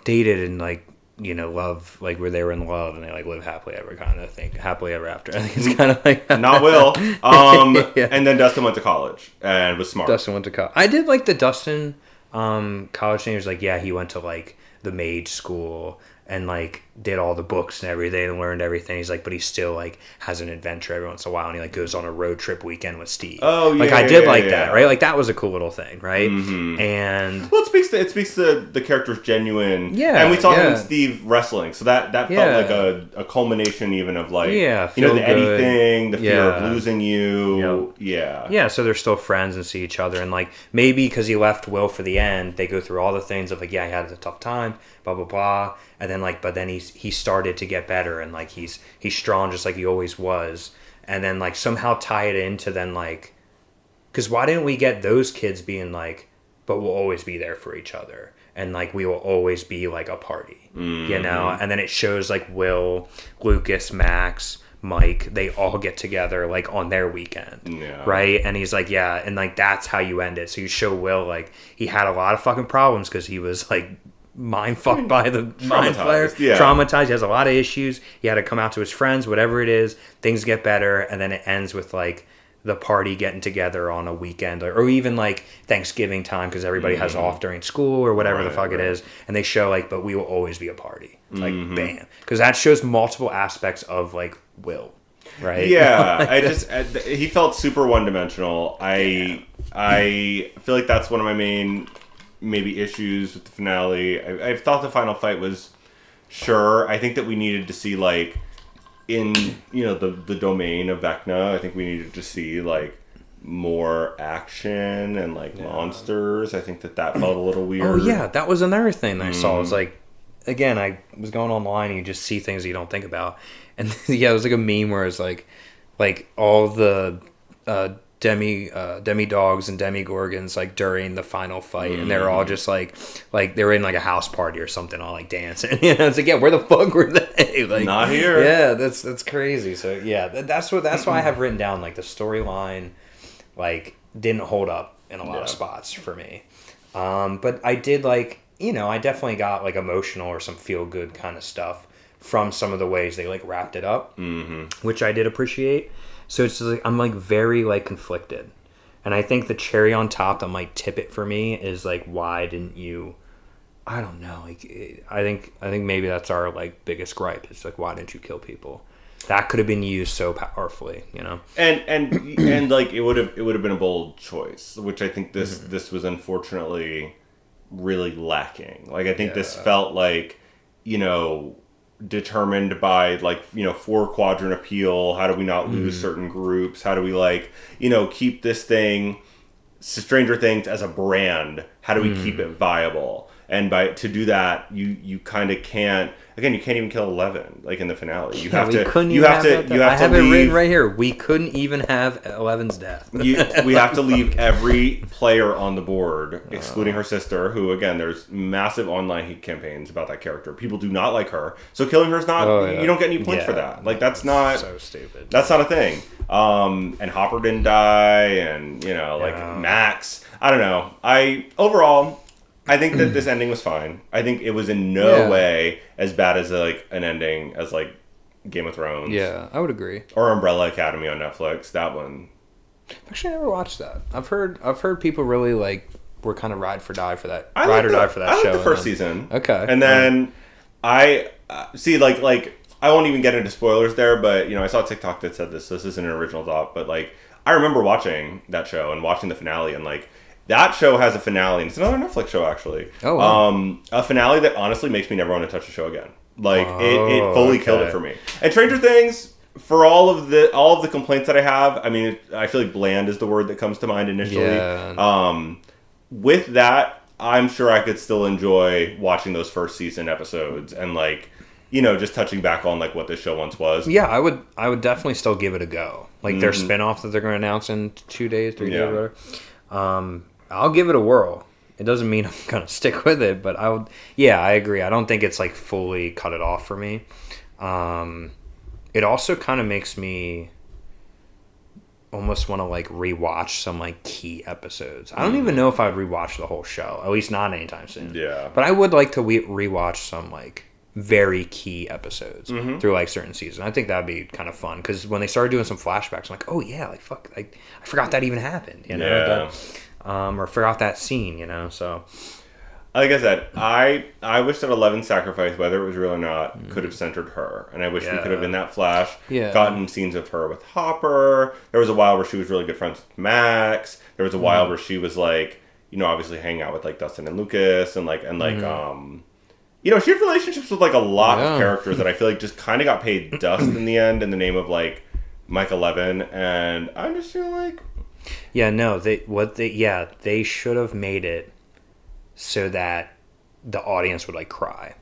dated and like love, like where they were in love and they like live happily ever kind of thing, happily ever after. I think it's kind of like not Will. And then Dustin went to college and was smart. Dustin went to college. I did like the Dustin college thing. It was like, yeah, he went to like the mage school and like did all the books and everything and learned everything. He's like, but he still like has an adventure every once in a while, and he like goes on a road trip weekend with Steve. Oh yeah, like I did like that, right? Like that was a cool little thing, right? And well, it speaks to the character's genuine. Yeah, and we saw him and Steve wrestling, so that felt like a culmination even of like the Eddie thing, the fear of losing you. Yeah. So they're still friends and see each other, and like maybe because he left Will for the end, they go through all the things of like, yeah, he had a tough time, blah blah blah. And then like, but then he started to get better, and like he's strong just like he always was. And then like somehow tie it into then like, because why didn't we get those kids being like, but we'll always be there for each other, and like we will always be like a party, And then it shows like Will, Lucas, Max, Mike, they all get together like on their weekend, right? And he's like, yeah, and like that's how you end it. So you show Will like he had a lot of fucking problems because he was like mind fucked by the mind flayer. Yeah. Traumatized. He has a lot of issues. He had to come out to his friends, whatever it is. Things get better, and then it ends with like the party getting together on a weekend, or even like Thanksgiving time because everybody has off during school or whatever the fuck it is, and they show like, but we will always be a party. Like bam, because that shows multiple aspects of like Will. Right. Yeah, he felt super one-dimensional. I feel like that's one of my main maybe issues with the finale. I thought the final fight was I think that we needed to see like in the domain of Vecna. I think we needed to see like more action and like monsters. I think that felt a little weird. Oh yeah, that was another thing that I saw. It was like, again, I was going online and you just see things you don't think about. And yeah, it was like a meme where it's like all the demi-dogs and demi-gorgons like during the final fight, and they're all just like they were in like a house party or something, all like dancing. It's like, yeah, where the fuck were they? Like, not here. Yeah, that's crazy. So yeah, that's why I have written down like the storyline like didn't hold up in a lot of spots for me. But I did like, I definitely got like emotional or some feel good kind of stuff from some of the ways they like wrapped it up, which I did appreciate. So it's just like, I'm like very like conflicted, and I think the cherry on top that might tip it for me is like, why didn't you? I don't know. Like, I think maybe that's our like biggest gripe. It's like, why didn't you kill people? That could have been used so powerfully, And like it would have been a bold choice, which I think this was unfortunately really lacking. Like I think this felt like, determined by like 4-quadrant appeal. How do we not lose certain groups? How do we like keep this thing, Stranger Things, as a brand? How do we keep it viable? And to do that, you kind of can't. Again, you can't even kill 11 like in the finale. You have to. I have it written right here. We couldn't even have 11's death. We have to leave every player on the board, excluding her sister, who again, there's massive online hate campaigns about that character. People do not like her, so killing her is not. You don't get any points for that. Like that's not so stupid. That's not a thing. And Hopper didn't die, and like Max. I don't know. I think that this ending was fine. I think it was in no way as bad as like an ending as like Game of Thrones. Yeah, I would agree. Or Umbrella Academy on Netflix. That one. Actually, I never watched that. I've heard people really like were kind of ride or die for that show. I liked the first season. Okay. And then I see like I won't even get into spoilers there, but I saw a TikTok that said this isn't an original thought, but like I remember watching that show and watching the finale, and like that show has a finale, and it's another Netflix show actually. Oh, wow. A finale that honestly makes me never want to touch the show again. Like it fully killed it for me. And Stranger Things, for all of the complaints that I have, I mean, I feel like bland is the word that comes to mind initially. Yeah. With that, I'm sure I could still enjoy watching those first season episodes and like, just touching back on like what this show once was. Yeah, I would definitely still give it a go. Like their spinoff that they're going to announce in 2 days, 3 days, whatever. I'll give it a whirl. It doesn't mean I'm going to stick with it, but I agree. I don't think it's like fully cut it off for me. It also kind of makes me almost want to like rewatch some like key episodes. I don't even know if I'd rewatch the whole show, at least not anytime soon. Yeah. But I would like to rewatch some like very key episodes through like certain seasons. I think that'd be kind of fun because when they started doing some flashbacks, I'm like, oh yeah, like fuck, like I forgot that even happened, or forgot that scene, so. Like I said, I wish that 11's sacrifice, whether it was real or not, could have centered her. And I wish we could have, in that flash, gotten scenes of her with Hopper. There was a while where she was really good friends with Max. There was a while where she was like, obviously hanging out with like Dustin and Lucas and she had relationships with like a lot of characters that I feel like just kind of got paid dust in the end in the name of like Mike 11. And I just feel like... Yeah, no, they should have made it so that the audience would like cry,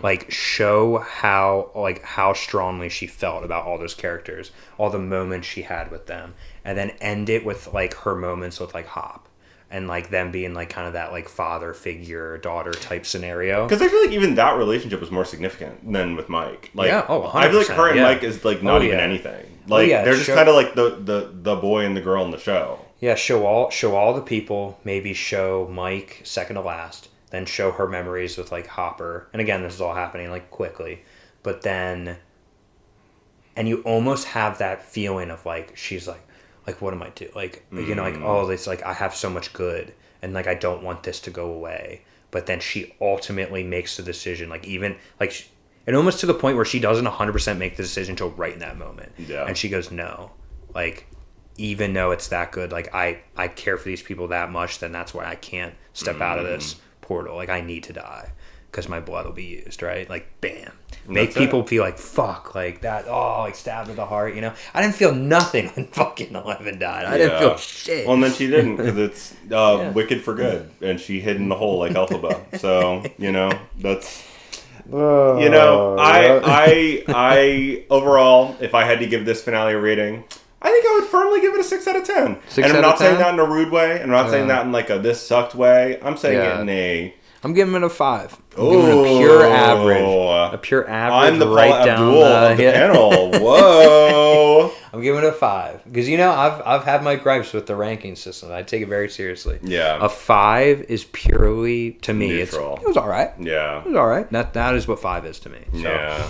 like show how strongly she felt about all those characters, all the moments she had with them, and then end it with like her moments with like Hop, and like them being like kind of that like father figure daughter type scenario. Because I feel like even that relationship was more significant than with Mike. Like, I feel like her and Mike is like not even anything. Like they're just kind of like the boy and the girl in the show. Yeah, show all the people. Maybe show Mike second to last, then show her memories with like Hopper, and again, this is all happening like quickly, but then, and you almost have that feeling of like she's like what am I doing? Like you know, like oh, this like I have so much good, and like I don't want this to go away. But then she ultimately makes the decision, like even like, and almost to the point where she doesn't 100% make the decision until right in that moment. Yeah. And she goes, no, like even though it's that good, like I care for these people that much, then that's why I can't step out of this portal. Like I need to die because my blood will be used, right? Like bam, make people feel like fuck, like that. Oh, like stabbed to the heart, you know. I didn't feel nothing when fucking 11 died. I didn't feel shit. Well, and then she didn't because it's wicked for good, and she hid in the hole like Elphaba. So you know that's. You know, I overall, if I had to give this finale a rating, I think I would firmly give it a 6 out of 10. And I'm not saying that in a rude way, and I'm not saying that in like a this sucked way. I'm saying it in a... I'm giving it a 5. I'm giving it a pure average. A pure average. I'm the Paula Abdul of the panel. Whoa. I'm giving it a 5. Because, you know, I've had my gripes with the ranking system. I take it very seriously. Yeah. A 5 is purely, to me, neutral. It was all right. Yeah. It was all right. That is what 5 is to me. So, yeah.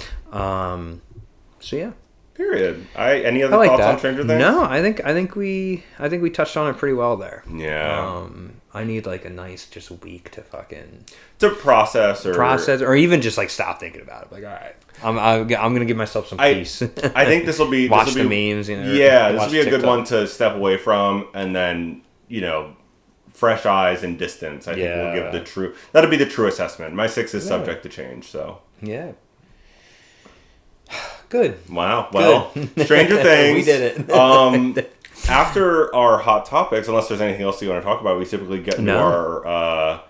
So, yeah. Period. Any other thoughts on Stranger Things? No, I think we touched on it pretty well there. Yeah. I need like a nice just week to fucking process or even just like stop thinking about it. Like, all right, I'm gonna give myself some peace. I think this will be watch the memes. You know, yeah, this will be a good one to step away from, and then you know, fresh eyes and distance. I think will give the true. That'll be the true assessment. My 6 is subject to change. So yeah. Good. Wow. Well, Stranger Things. We did it. After our hot topics, unless there's anything else you want to talk about, we typically get into our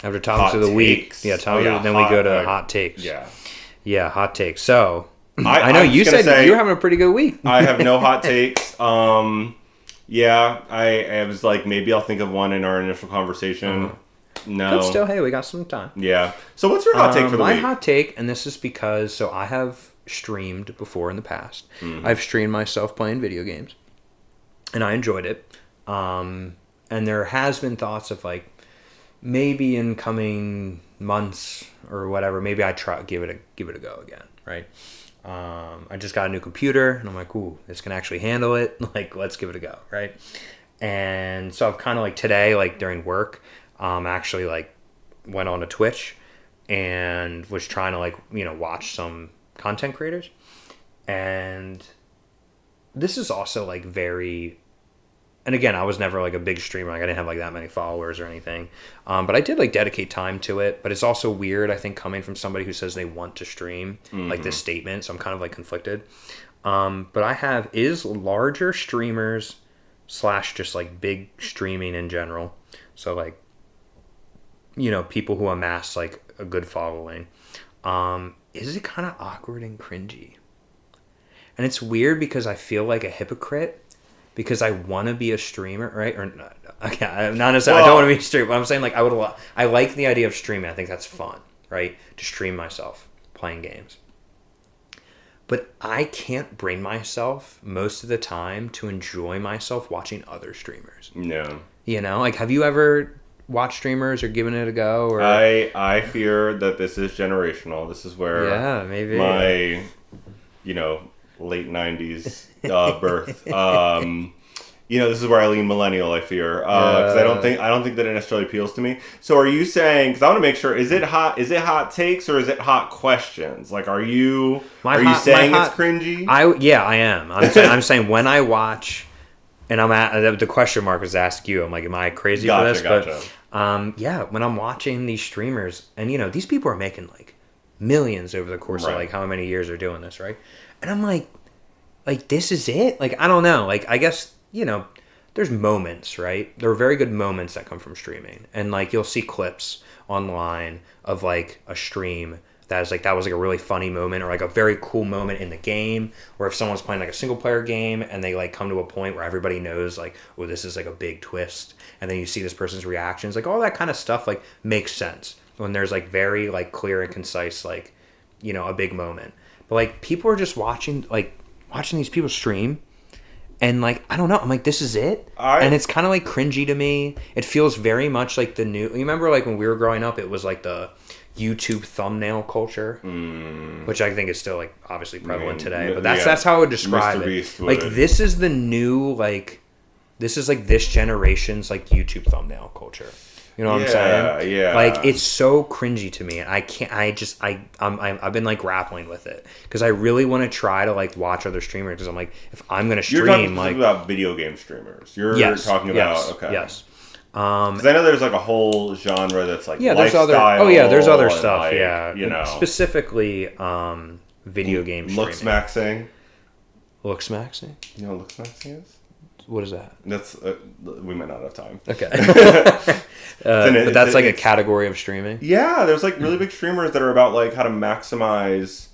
after topics of the week. Yeah, then we go to hot takes. Yeah, hot takes. So I know you said you were having a pretty good week. I have no hot takes. Yeah, I was like maybe I'll think of one in our initial conversation. No, but still, hey, we got some time. Yeah. So what's your hot take for the week? My hot take, and this is because I have streamed before in the past. I've streamed myself playing video games, and I enjoyed it. And there has been thoughts of like maybe in coming months or whatever, maybe I give it a go again, right? I just got a new computer, and I'm like, ooh, this can actually handle it. Like, let's give it a go, right? And so I've kind of like today, like during work, actually like went on to Twitch and was trying to like watch some content creators, and this is also like very, and again, I was never like a big streamer, like I didn't have like that many followers or anything, but I did like dedicate time to it. But it's also weird, I think, coming from somebody who says they want to stream, like this statement, so I'm kind of like conflicted. But is larger streamers / just like big streaming in general, so like people who amass like a good following, is it kind of awkward and cringy? And it's weird because I feel like a hypocrite because I want to be a streamer, right? Or not, okay, I'm not necessarily, I don't want to be a streamer, but I'm saying like I like the idea of streaming. I think that's fun, right? To stream myself playing games. But I can't bring myself most of the time to enjoy myself watching other streamers. No. Like have you ever watched streamers or given it a go? Or I fear that this is generational. This is where maybe my late 90s birth. This is where I lean millennial, I fear. Because I don't think that it necessarily appeals to me. So are you saying, because I want to make sure, is it hot takes or is it hot questions? Like, are you saying it's cringy? I am. I'm saying when I watch, and I'm at, the question mark was to ask you, I'm like, am I crazy for this? Gotcha. But when I'm watching these streamers, and these people are making like millions over the course of like how many years they're doing this, right? And I'm like this is it? Like, I don't know. Like, I guess, there's moments, right? There are very good moments that come from streaming. And like, you'll see clips online of like a stream that was like a really funny moment or like a very cool moment in the game, or if someone's playing like a single player game and they like come to a point where everybody knows like, oh, this is like a big twist. And then you see this person's reactions, like all that kind of stuff like makes sense when there's like very like clear and concise, like, a big moment. But like people are just watching these people stream, And like, I don't know. I'm like, this is it? And it's kind of like cringy to me. It feels very much like the new... You remember like when we were growing up, it was like the YouTube thumbnail culture, which I think is still like obviously prevalent today. But that's how I would describe it. Like, this is the new, like... This is like this generation's like YouTube thumbnail culture. You know what I'm saying? Yeah. Like, it's so cringy to me, and I can't. I've been like grappling with it because I really want to try to like watch other streamers because I'm like, if I'm gonna stream, you're talking like about video game streamers. You're talking about okay. Yes. Because I know there's like a whole genre that's like there's lifestyle. There's other stuff. Like, you know, specifically video game streaming. Looksmaxing. You know what looksmaxing is? What is that? That's we might not have time. Okay. But that's like a category of streaming? Yeah, there's like really big streamers that are about like how to maximize.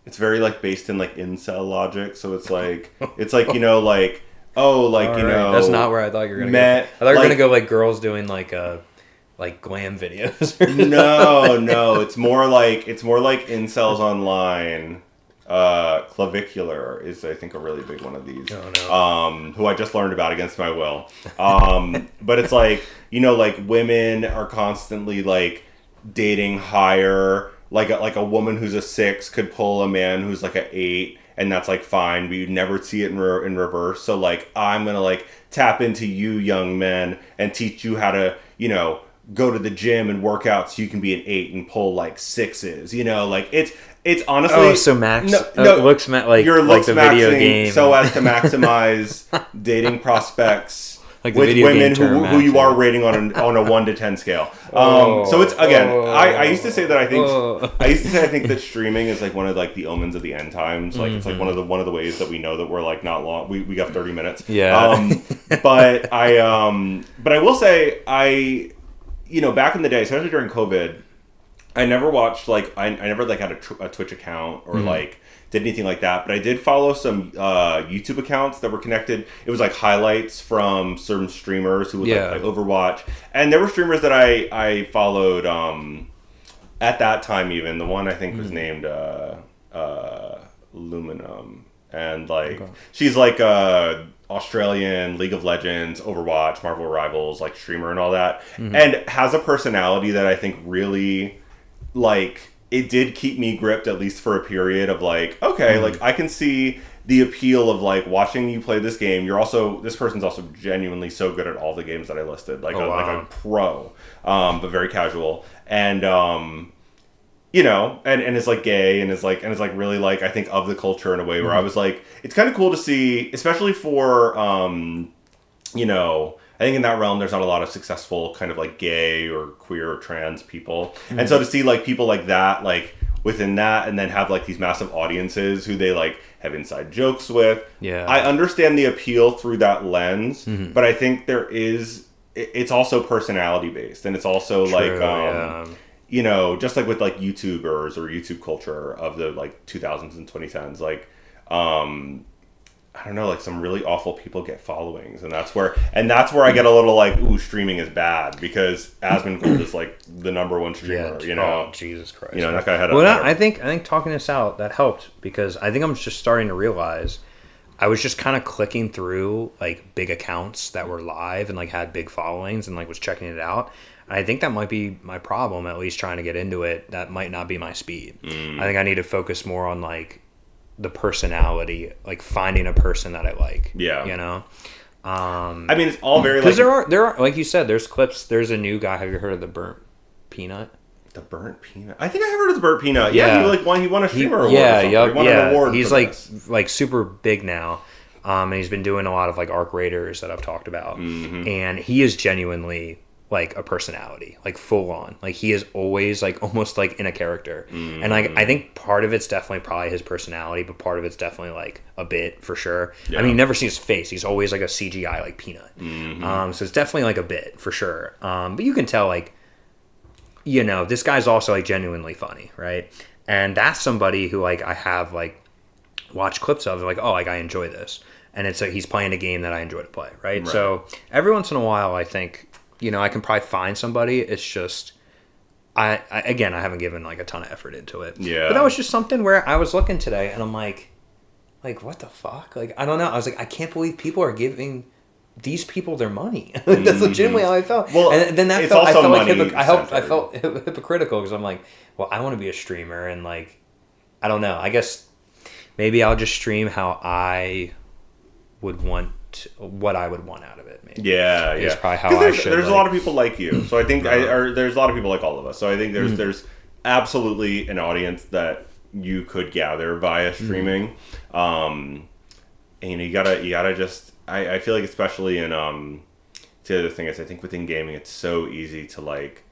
It's very like based in like incel logic. So it's like, you know, like, oh, like, all you right. know. That's not where I thought you were going to go. I thought you were going to go like girls doing like glam videos. No. It's more like incels online. Clavicular is I think a really big one of these. Who I just learned about against my will. But it's like, you know, like women are constantly like dating higher. Like a woman who's a 6 could pull a man who's like a 8, and that's like fine. But you'd never see it in reverse. So like, I'm gonna like tap into you young men and teach you how to, you know, go to the gym and work out so you can be an 8 and pull like 6s. You know, like it's honestly... so max... looks like you're like the video game. So as to maximize dating prospects like with women who you are rating on a 1 to 10 scale. So it's, again, I used to say that I think that streaming is like one of like the omens of the end times. Like it's like one of the ways that we know that we're like not long. We got 30 minutes. Yeah. But I will say you know, back in the day, especially during COVID, I never watched, like, I never, like, had a Twitch account or, like, did anything like that. But I did follow some YouTube accounts that were connected. It was, like, highlights from certain streamers who would, like Overwatch. And there were streamers that I followed at that time even. The one I think was named Luminum. And, like, she's, like, Australian League of Legends, Overwatch, Marvel Rivals, like, streamer and all that. And has a personality that I think really... like, it did keep me gripped, at least for a period of like, okay, like I can see the appeal of like watching you play this game. This person's also genuinely so good at all the games that I listed, like like a pro, but very casual, and you know, and is like gay and is like really like, I think, of the culture in a way where I was like, it's kind of cool to see, especially for you know, I think in that realm, there's not a lot of successful kind of like gay or queer or trans people. And so to see like people like that, like within that, and then have like these massive audiences who they like have inside jokes with. Yeah. I understand the appeal through that lens, but I think it's also personality based. And it's also you know, just like with like YouTubers or YouTube culture of the like 2000s and 2010s, like, I don't know, like some really awful people get followings, and that's where I get a little like, ooh, streaming is bad, because Asmongold is like the number one streamer, you know. Oh, Jesus Christ. You know, that guy had I think talking this out, that helped, because I think I'm just starting to realize I was just kind of clicking through like big accounts that were live and like had big followings and like was checking it out. I think that might be my problem, at least trying to get into it. That might not be my speed. I think I need to focus more on like the personality, like finding a person that I like. Yeah, you know. I mean, it's all very because there are like you said, there's clips. There's a new guy. Have you heard of the Burnt Peanut? The Burnt Peanut. I think I have heard of the Burnt Peanut. Yeah, he won a streamer award. Yeah, he won an award. He's like super big now. And he's been doing a lot of like Arc Raiders that I've talked about, and he is genuinely like a personality, like full on. Like he is always like almost like in a character, and like I think part of it's definitely probably his personality, but part of it's definitely like a bit for sure. I mean, you never see his face; he's always like a CGI like peanut. So it's definitely like a bit for sure. But you can tell, like, you know, this guy's also like genuinely funny, right? And that's somebody who like I have like watched clips of, like, oh, like I enjoy this. And it's like he's playing a game that I enjoy to play, right? So every once in a while, I think, you know, I can probably find somebody. It's just, I haven't given like a ton of effort into it. Yeah. But that was just something where I was looking today, and I'm like, like, what the fuck? Like, I don't know. I was like, I can't believe people are giving these people their money. That's legitimately how I felt. Well, and then that it's felt, I also felt like money I felt hypocritical because I'm like, well, I want to be a streamer, and like, I don't know. I guess maybe I'll just stream how I would want, what I would want out of it. Maybe. Yeah, Is yeah. probably how I should. There's a lot of people like you, so I think Uh-huh. there's a lot of people like all of us. So I think there's absolutely an audience that you could gather via streaming. And you gotta just. I feel like especially in the other thing is I think within gaming it's so easy to like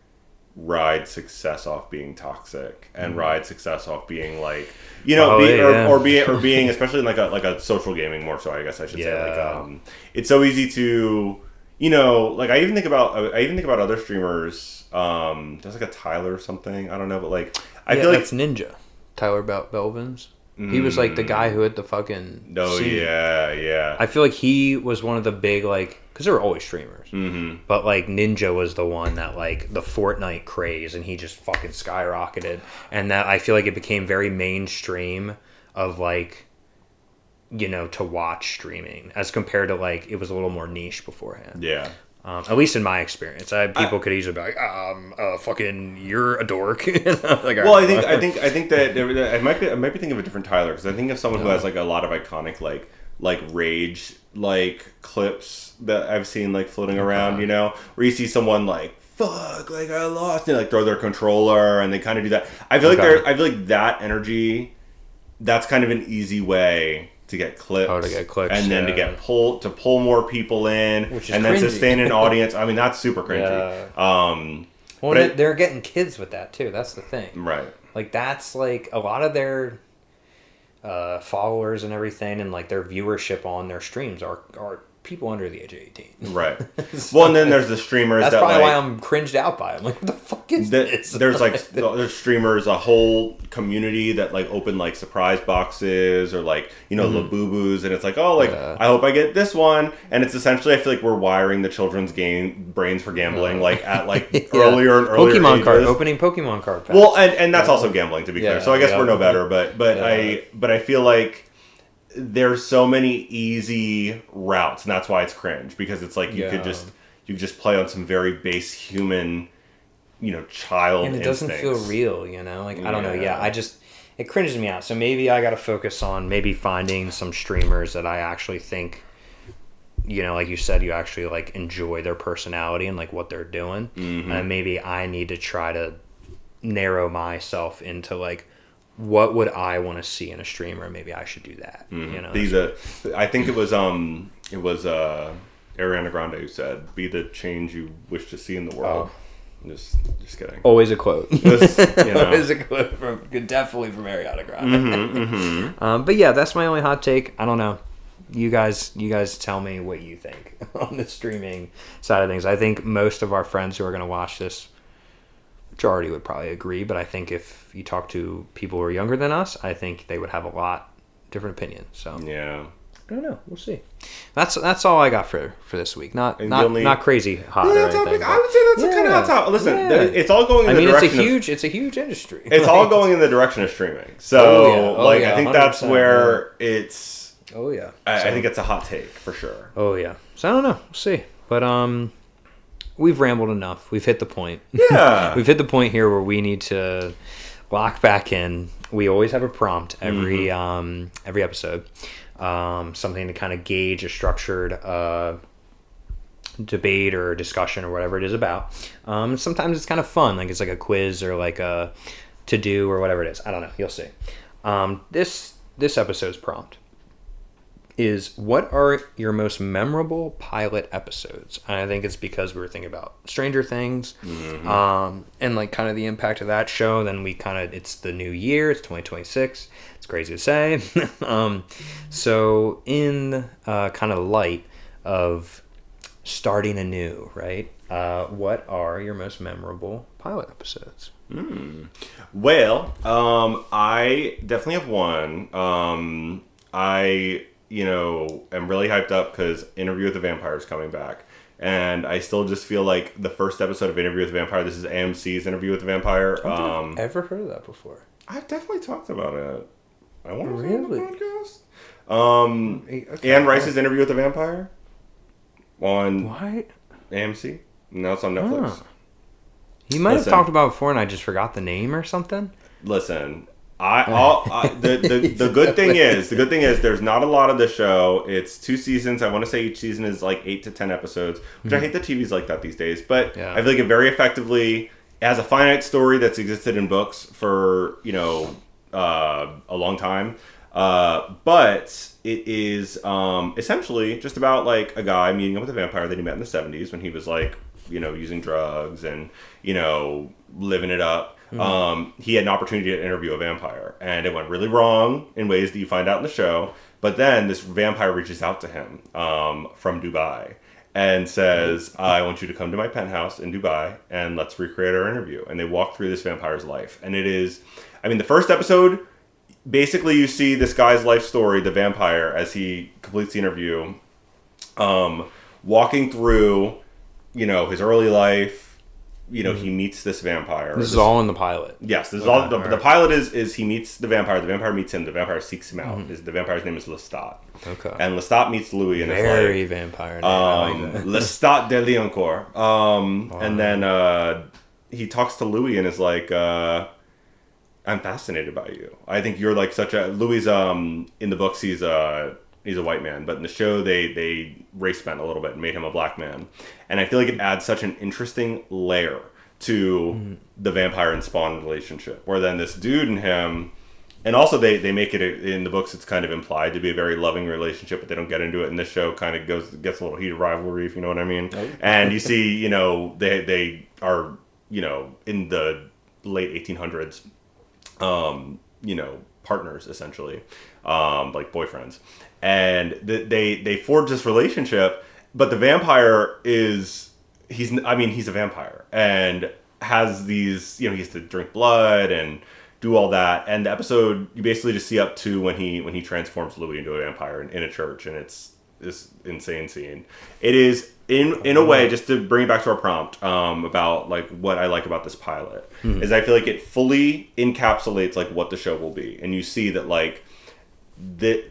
ride success off being toxic and ride success off being like being especially in like a social gaming more so I guess I should say like it's so easy to like I even think about other streamers there's like a Tyler or something I don't know but like I feel like that's Ninja Tyler Belvins. He was like the guy who had the fucking scene. Yeah. I feel like he was one of the big like because there were always streamers, but like Ninja was the one that like the Fortnite craze, and he just fucking skyrocketed, and that I feel like it became very mainstream of like to watch streaming as compared to like it was a little more niche beforehand. Yeah. At least in my experience, people could easily be like, fucking, you're a dork. Like, well, I think that I might be thinking of a different Tyler because I think of someone who has like a lot of iconic like rage like clips that I've seen like floating around, where you see someone like fuck, like I lost, and like throw their controller, and they kind of do that. I feel like that energy, that's kind of an easy way to get clips, and then to pull more people in, which is and then sustain an audience. I mean, that's super cringy. Yeah. Well, they're getting kids with that too. That's the thing, right? Like that's like a lot of their followers and everything, and like their viewership on their streams are people under the age of 18. Right. Well, and then there's the streamers that's that probably like, why I'm cringed out by them. Like, what the fuck is this? There's streamers, a whole community that like open like surprise boxes or like Labubu's, and it's like, oh, like I hope I get this one, and it's essentially I feel like we're wiring the children's brains for gambling like at like earlier and earlier Pokemon ages. card opening Pokemon card packs. Well, and that's also gambling to be clear. So I guess we're no better, but I feel like there's so many easy routes, and that's why it's cringe, because it's like you could just play on some very base human, child and it instincts. doesn't feel real, like I don't know. It cringes me out. So maybe I got to focus on maybe finding some streamers that I actually think, like you said, you actually like enjoy their personality and like what they're doing, and maybe I need to try to narrow myself into like, what would I want to see in a streamer? Maybe I should do that. I think it was Ariana Grande who said, "Be the change you wish to see in the world." Just kidding. Always a quote. Always a quote definitely from Ariana Grande. But yeah, that's my only hot take. I don't know. You guys tell me what you think on the streaming side of things. I think most of our friends who are going to watch this, majority would probably agree, but I think if you talk to people who are younger than us, I think they would have a lot different opinions. So yeah, I don't know. We'll see. That's all I got for this week. Not crazy hot or anything. I would say that's a kind of hot topic. Listen, it's all going in the direction. It's a huge industry. It's all going in the direction of streaming. So I think that's where it's. Oh yeah. I think it's a hot take for sure. Oh yeah. So I don't know. We'll see. But we've rambled enough. We've hit the point. Yeah. We've hit the point here where we need to lock back in. We always have a prompt every episode. Something to kind of gauge a structured debate or discussion or whatever it is about. Sometimes it's kind of fun. Like it's like a quiz or like a to-do or whatever it is. I don't know. You'll see. This episode's prompt is, what are your most memorable pilot episodes? And I think it's because we were thinking about Stranger Things, and like kind of the impact of that show. Then it's the new year, it's 2026. It's crazy to say. So in kind of light of starting anew, right? What are your most memorable pilot episodes? Well, I definitely have one. I am really hyped up because Interview with the Vampire is coming back. And I still just feel like the first episode of Interview with the Vampire, this is AMC's Interview with the Vampire. I don't think I've ever heard of that before. I've definitely talked about it. I want to really on the podcast. Anne Rice's Interview with the Vampire on What? AMC. Now it's on Netflix. Huh. You might have talked about it before and I just forgot the name or something. Listen, the good thing is there's not a lot of the show. It's 2 seasons. I want to say each season is like 8 to 10 episodes, which I hate that TV's like that these days. But I feel like it very effectively has a finite story that's existed in books for a long time. But it is essentially just about like a guy meeting up with a vampire that he met in the 70s when he was like using drugs and living it up. He had an opportunity to interview a vampire, and it went really wrong in ways that you find out in the show. But then this vampire reaches out to him from Dubai and says, I want you to come to my penthouse in Dubai and let's recreate our interview. And they walk through this vampire's life. And it is, the first episode, basically you see this guy's life story, the vampire, as he completes the interview, walking through, his early life. He meets this vampire. This is all in the pilot. Yes, this is all. The pilot is he meets the vampire. The vampire meets him. The vampire seeks him out. The vampire's name is Lestat. Okay. And Lestat meets Louis and very vampire name. Lestat de Lioncourt. And then he talks to Louis and is like, I'm fascinated by you. I think you're like such a Louis. In the books, he's a white man, but in the show they race bent a little bit and made him a black man. And I feel like it adds such an interesting layer to the vampire and Spawn relationship, where then this dude and him, and also they make it in the books, it's kind of implied to be a very loving relationship, but they don't get into it in this show. Kind of gets a little heated rivalry, if you know what I mean. Oh. And you see, they are, in the late 1800s, partners essentially, like boyfriends. And they forge this relationship, but the vampire he's a vampire and has these, he has to drink blood and do all that. And the episode, you basically just see up to when he transforms Louis into a vampire in a church, and it's this insane scene. It is in a way, just to bring it back to our prompt about like what I like about this pilot is I feel like it fully encapsulates like what the show will be, and you see that like the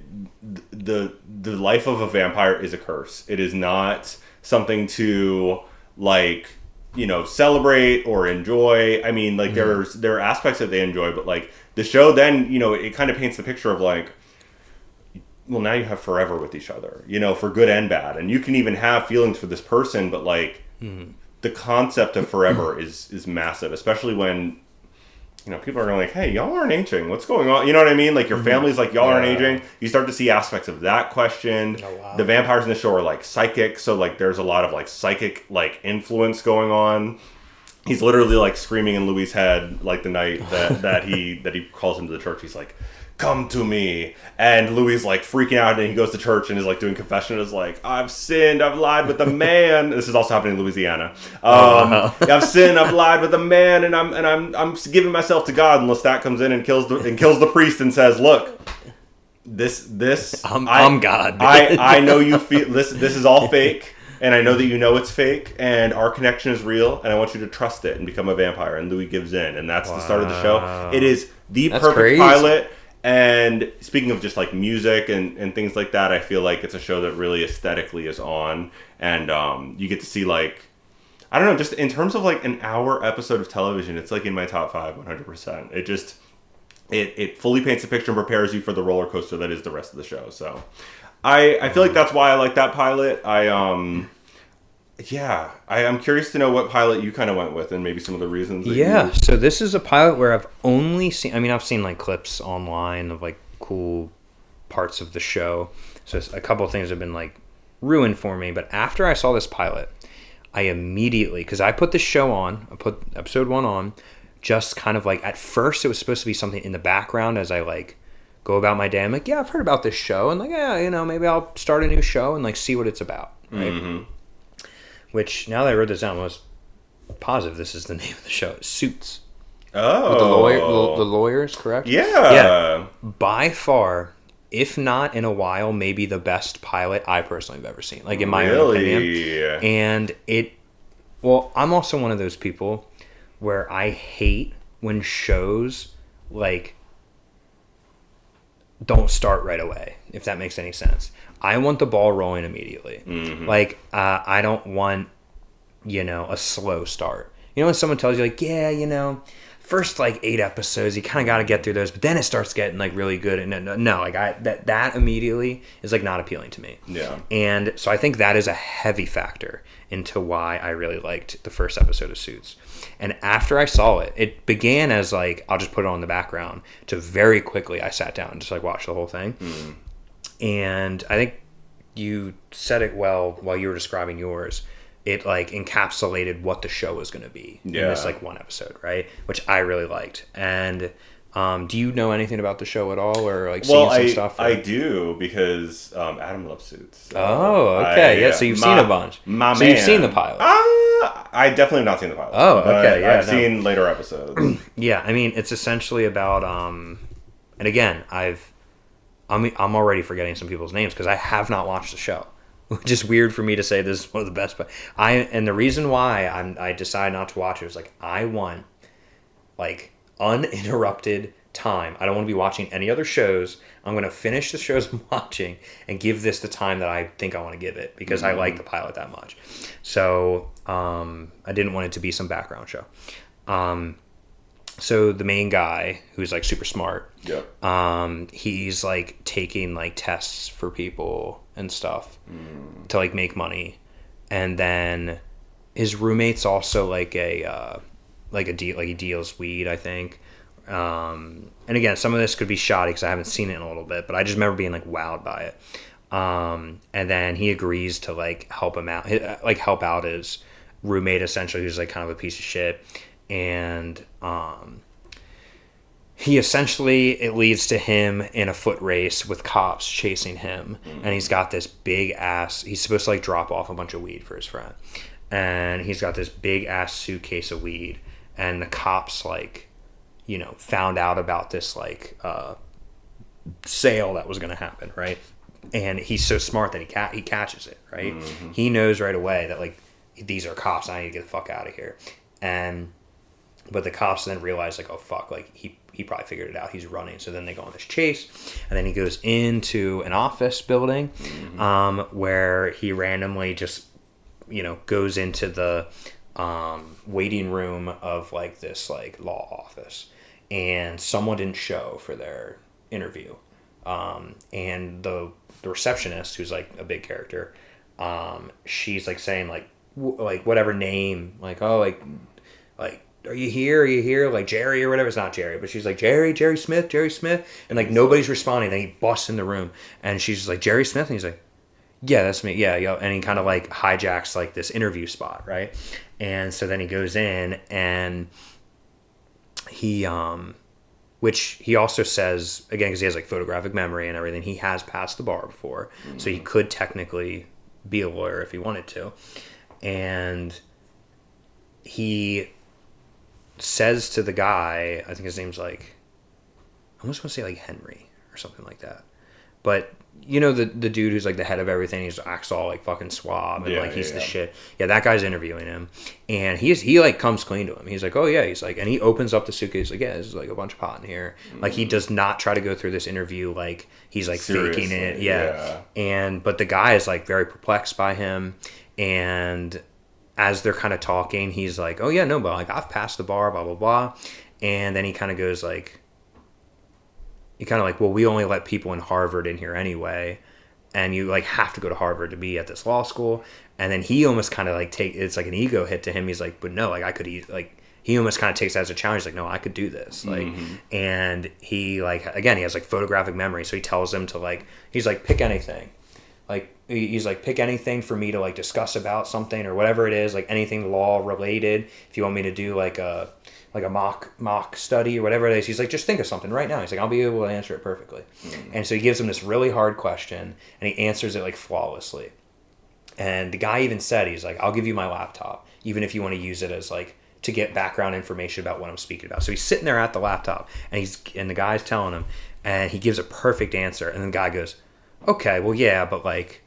life of a vampire is a curse. It is not something to like celebrate or enjoy. I mean, like there are aspects that they enjoy, but like the show then it kind of paints the picture of like, well, now you have forever with each other, for good and bad, and you can even have feelings for this person, but like the concept of forever is massive, especially when people are like, hey, y'all aren't aging. What's going on? You know what I mean? Like, your family's like, y'all aren't aging. You start to see aspects of that question. Oh, wow. The vampires in the show are, like, psychic. So, like, there's a lot of, like, psychic, like, influence going on. He's literally, like, screaming in Louis' head, like, the night that he calls him to the church. He's like, come to me. And Louis is like freaking out, and he goes to church and is like doing confession. Is like, I've sinned, I've lied with a man. This is also happening in Louisiana. I've sinned, I've lied with a man, and I'm giving myself to God. And Lestat comes in and kills the priest and says, look, this I'm God. I know you feel this is all fake. And I know that you know it's fake, and our connection is real, and I want you to trust it and become a vampire. And Louis gives in, and that's the start of the show. It is that's perfect crazy. Pilot. And speaking of just like music and things like that, I feel like it's a show that really aesthetically is on, and you get to see like, I don't know, just in terms of like an hour episode of television, it's like in my top 5, 100%. It just it fully paints the picture and prepares you for the roller coaster that is the rest of the show. So I feel like that's why I like that pilot. I'm curious to know what pilot you kind of went with and maybe some of the reasons. So this is a pilot where I've only seen, I've seen like clips online of like cool parts of the show. So a couple of things have been like ruined for me. But after I saw this pilot, I immediately, because I put the show on, I put episode 1 on, just kind of like, at first it was supposed to be something in the background as I like go about my day. I'm like, yeah, I've heard about this show. And like, yeah, maybe I'll start a new show and like see what it's about. Right. Mm-hmm. Which, now that I wrote this down, I was positive this is the name of the show. Suits. Oh. With the lawyers, correct? Yeah. By far, if not in a while, maybe the best pilot I personally have ever seen. Like, in my own opinion. And I'm also one of those people where I hate when shows, like, don't start right away. if that makes any sense. I want the ball rolling immediately. Like, I don't want, a slow start. When someone tells you, like, yeah, first, like, 8 episodes, you kind of got to get through those, but then it starts getting, like, really good. And no, like, that immediately is, like, not appealing to me. Yeah. And so I think that is a heavy factor into why I really liked the first episode of Suits. And after I saw it, it began as, like, I'll just put it on the background, to very quickly I sat down and just, like, watched the whole thing. And I think you said it well while you were describing yours. It, like, encapsulated what the show was going to be in this, like, one episode, right? Which I really liked. And do you know anything about the show at all, or, like, seen some stuff? I do, because Adam loves Suits. So okay. So you've seen a bunch. So you've seen the pilot. I definitely have not seen the pilot. Oh, okay. Yeah, I've seen later episodes. Yeah, I mean, it's essentially about... and again, I'm already forgetting some people's names because I have not watched the show. Which is weird for me to say this is one of the best, but and the reason why I decided not to watch it was, like, I want, like, uninterrupted time. I don't want to be watching any other shows. I'm going to finish the shows I'm watching and give this the time that I think I want to give it, because I like the pilot that much. So I didn't want it to be some background show. So the main guy, who's, like, super smart, he's, like, taking, like, tests for people and stuff to, like, make money. And then his roommate's also, like, he deals weed, I think. And again, some of this could be shoddy because I haven't seen it in a little bit, but I just remember being, like, wowed by it. And then he agrees to, like, help him out, like, help out his roommate, essentially, who's, like, kind of a piece of shit. And he essentially, it leads to him in a foot race with cops chasing him. And he's got this big ass, he's supposed to, like, drop off a bunch of weed for his friend. And he's got this big ass suitcase of weed. And the cops, like, found out about this, like, sale that was going to happen, right? And he's so smart that he catches it, right? He knows right away that, like, these are cops, I need to get the fuck out of here. But the cops then realize, like, oh fuck, like, he probably figured it out, he's running. So then they go on this chase, and then he goes into an office building, where he randomly just, goes into the waiting room of, like, this, like, law office, and someone didn't show for their interview. And the receptionist, who's, like, a big character, she's, like, saying, like, whatever name, like, oh, like, are you here, like, Jerry or whatever. It's not Jerry, but she's like, Jerry Smith, and, like, nobody's responding. Then he busts in the room, and she's just like, Jerry Smith, and he's like, yeah, that's me, yeah, and he kind of, like, hijacks, like, this interview spot, right? And so then he goes in, and he which he also says, again, because he has, like, photographic memory and everything, he has passed the bar before, so he could technically be a lawyer if he wanted to. And he says to the guy, I think his name's, like, I almost want to say, like, Henry or something like that, but the dude who's, like, the head of everything, he acts all, like, fucking suave, and he's the shit. Yeah, that guy's interviewing him, and he like comes clean to him. He's like, oh yeah, he's like, and he opens up the suitcase, like, yeah, there's, like, a bunch of pot in here. Like, he does not try to go through this interview like he's, like, seriously, faking it. Yeah. But the guy is, like, very perplexed by him, and as they're kind of talking, he's like, oh yeah, no, but, like, I've passed the bar, blah blah blah. And then he kind of goes, like, well, we only let people in Harvard in here anyway, and you, like, have to go to Harvard to be at this law school. And then he almost kind of, like, it's like an ego hit to him. He's like, but no, like, I could eat, like, he almost kind of takes that as a challenge. He's like, no, I could do this. Like, and he, like, again, he has, like, photographic memory. So he tells him to, like, he's like, pick anything. Like, he's like, pick anything for me to, like, discuss about something or whatever it is, like, anything law related. If you want me to do, like a mock study or whatever it is, he's like, just think of something right now. He's like, I'll be able to answer it perfectly. And so he gives him this really hard question, and he answers it, like, flawlessly. And the guy even said, he's like, I'll give you my laptop, even if you want to use it as, like, to get background information about what I'm speaking about. So he's sitting there at the laptop, and the guy's telling him, and he gives a perfect answer. And the guy goes, okay, well, yeah, but, like,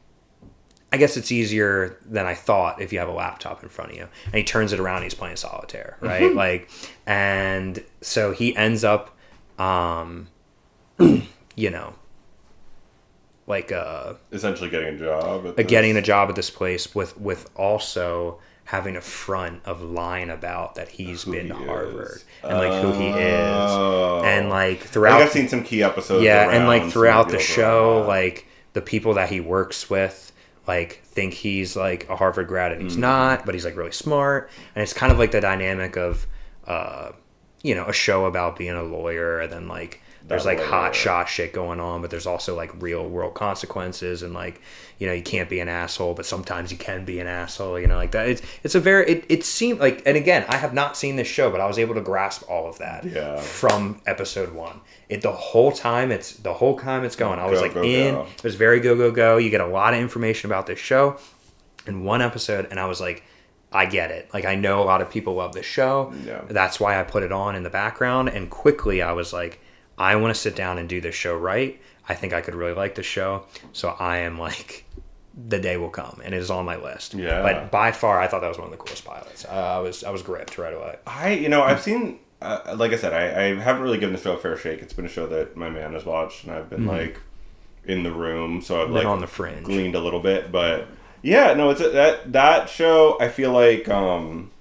I guess it's easier than I thought if you have a laptop in front of you. And he turns it around, and he's playing solitaire, right? Like, and so he ends up, like essentially getting a job getting a job at this place with also having a front of lying about that he's been to Harvard and like who he is, and like throughout I've seen some key episodes. And like throughout the show, like the people that he works with like think he's like a Harvard grad and he's not, but he's like really smart, and it's kind of like the dynamic of a show about being a lawyer, and then like there's like hot shot shit going on, but there's also like real world consequences, and like, you can't be an asshole, but sometimes you can be an asshole, like that. It's a very, it seemed like, and again, I have not seen this show, but I was able to grasp all of that from episode 1. The whole time it's going, I was it was very go. You get a lot of information about this show in one episode, and I was like, I get it. Like, I know a lot of people love this show. Yeah. That's why I put it on in the background, and quickly I was like, I want to sit down and do this show right. I think I could really like the show. So I am like, the day will come, and it is on my list. Yeah. But by far, I thought that was one of the coolest pilots. I was gripped right away. I've seen, like I said, I haven't really given the show a fair shake. It's been a show that my man has watched, and I've been like in the room, so I've like on the fringe, gleaned a little bit. But yeah, no, it's that show. I feel like Adam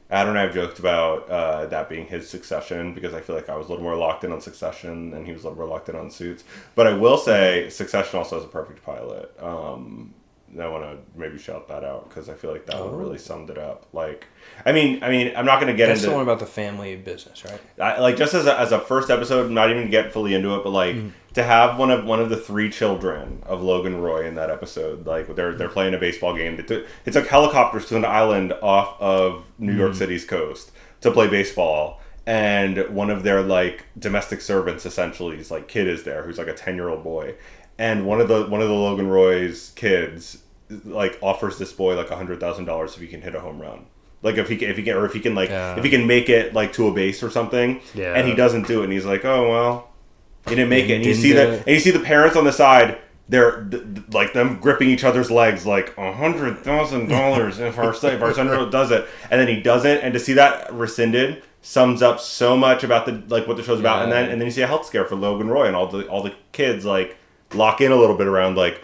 and I have joked about that being his Succession, because I feel like I was a little more locked in on Succession and he was a little more locked in on Suits. But I will say Succession also has a perfect pilot. I want to maybe shout that out because I feel like that one really summed it up. Like, I mean, I'm not going to get into... That's the one about the family business, right? Like, just as a first episode, not even to get fully into it, but like to have one of the 3 children of Logan Roy in that episode, like they're playing a baseball game. It took helicopters to an island off of New York City's coast to play baseball, and one of their like domestic servants, essentially, his like kid is there, who's like a 10-year-old boy. And one of the Logan Roy's kids like offers this boy like $100,000 if he can hit a home run. Like if he can make it like to a base or something. Yeah. And he doesn't do it, and he's like, oh well, he didn't make it. And you see the parents on the side, they're like them gripping each other's legs, like $100,000 if our son does it, and then he doesn't. And to see that rescinded sums up so much about the like what the show's about. And then you see a health scare for Logan Roy, and all the kids like lock in a little bit around like,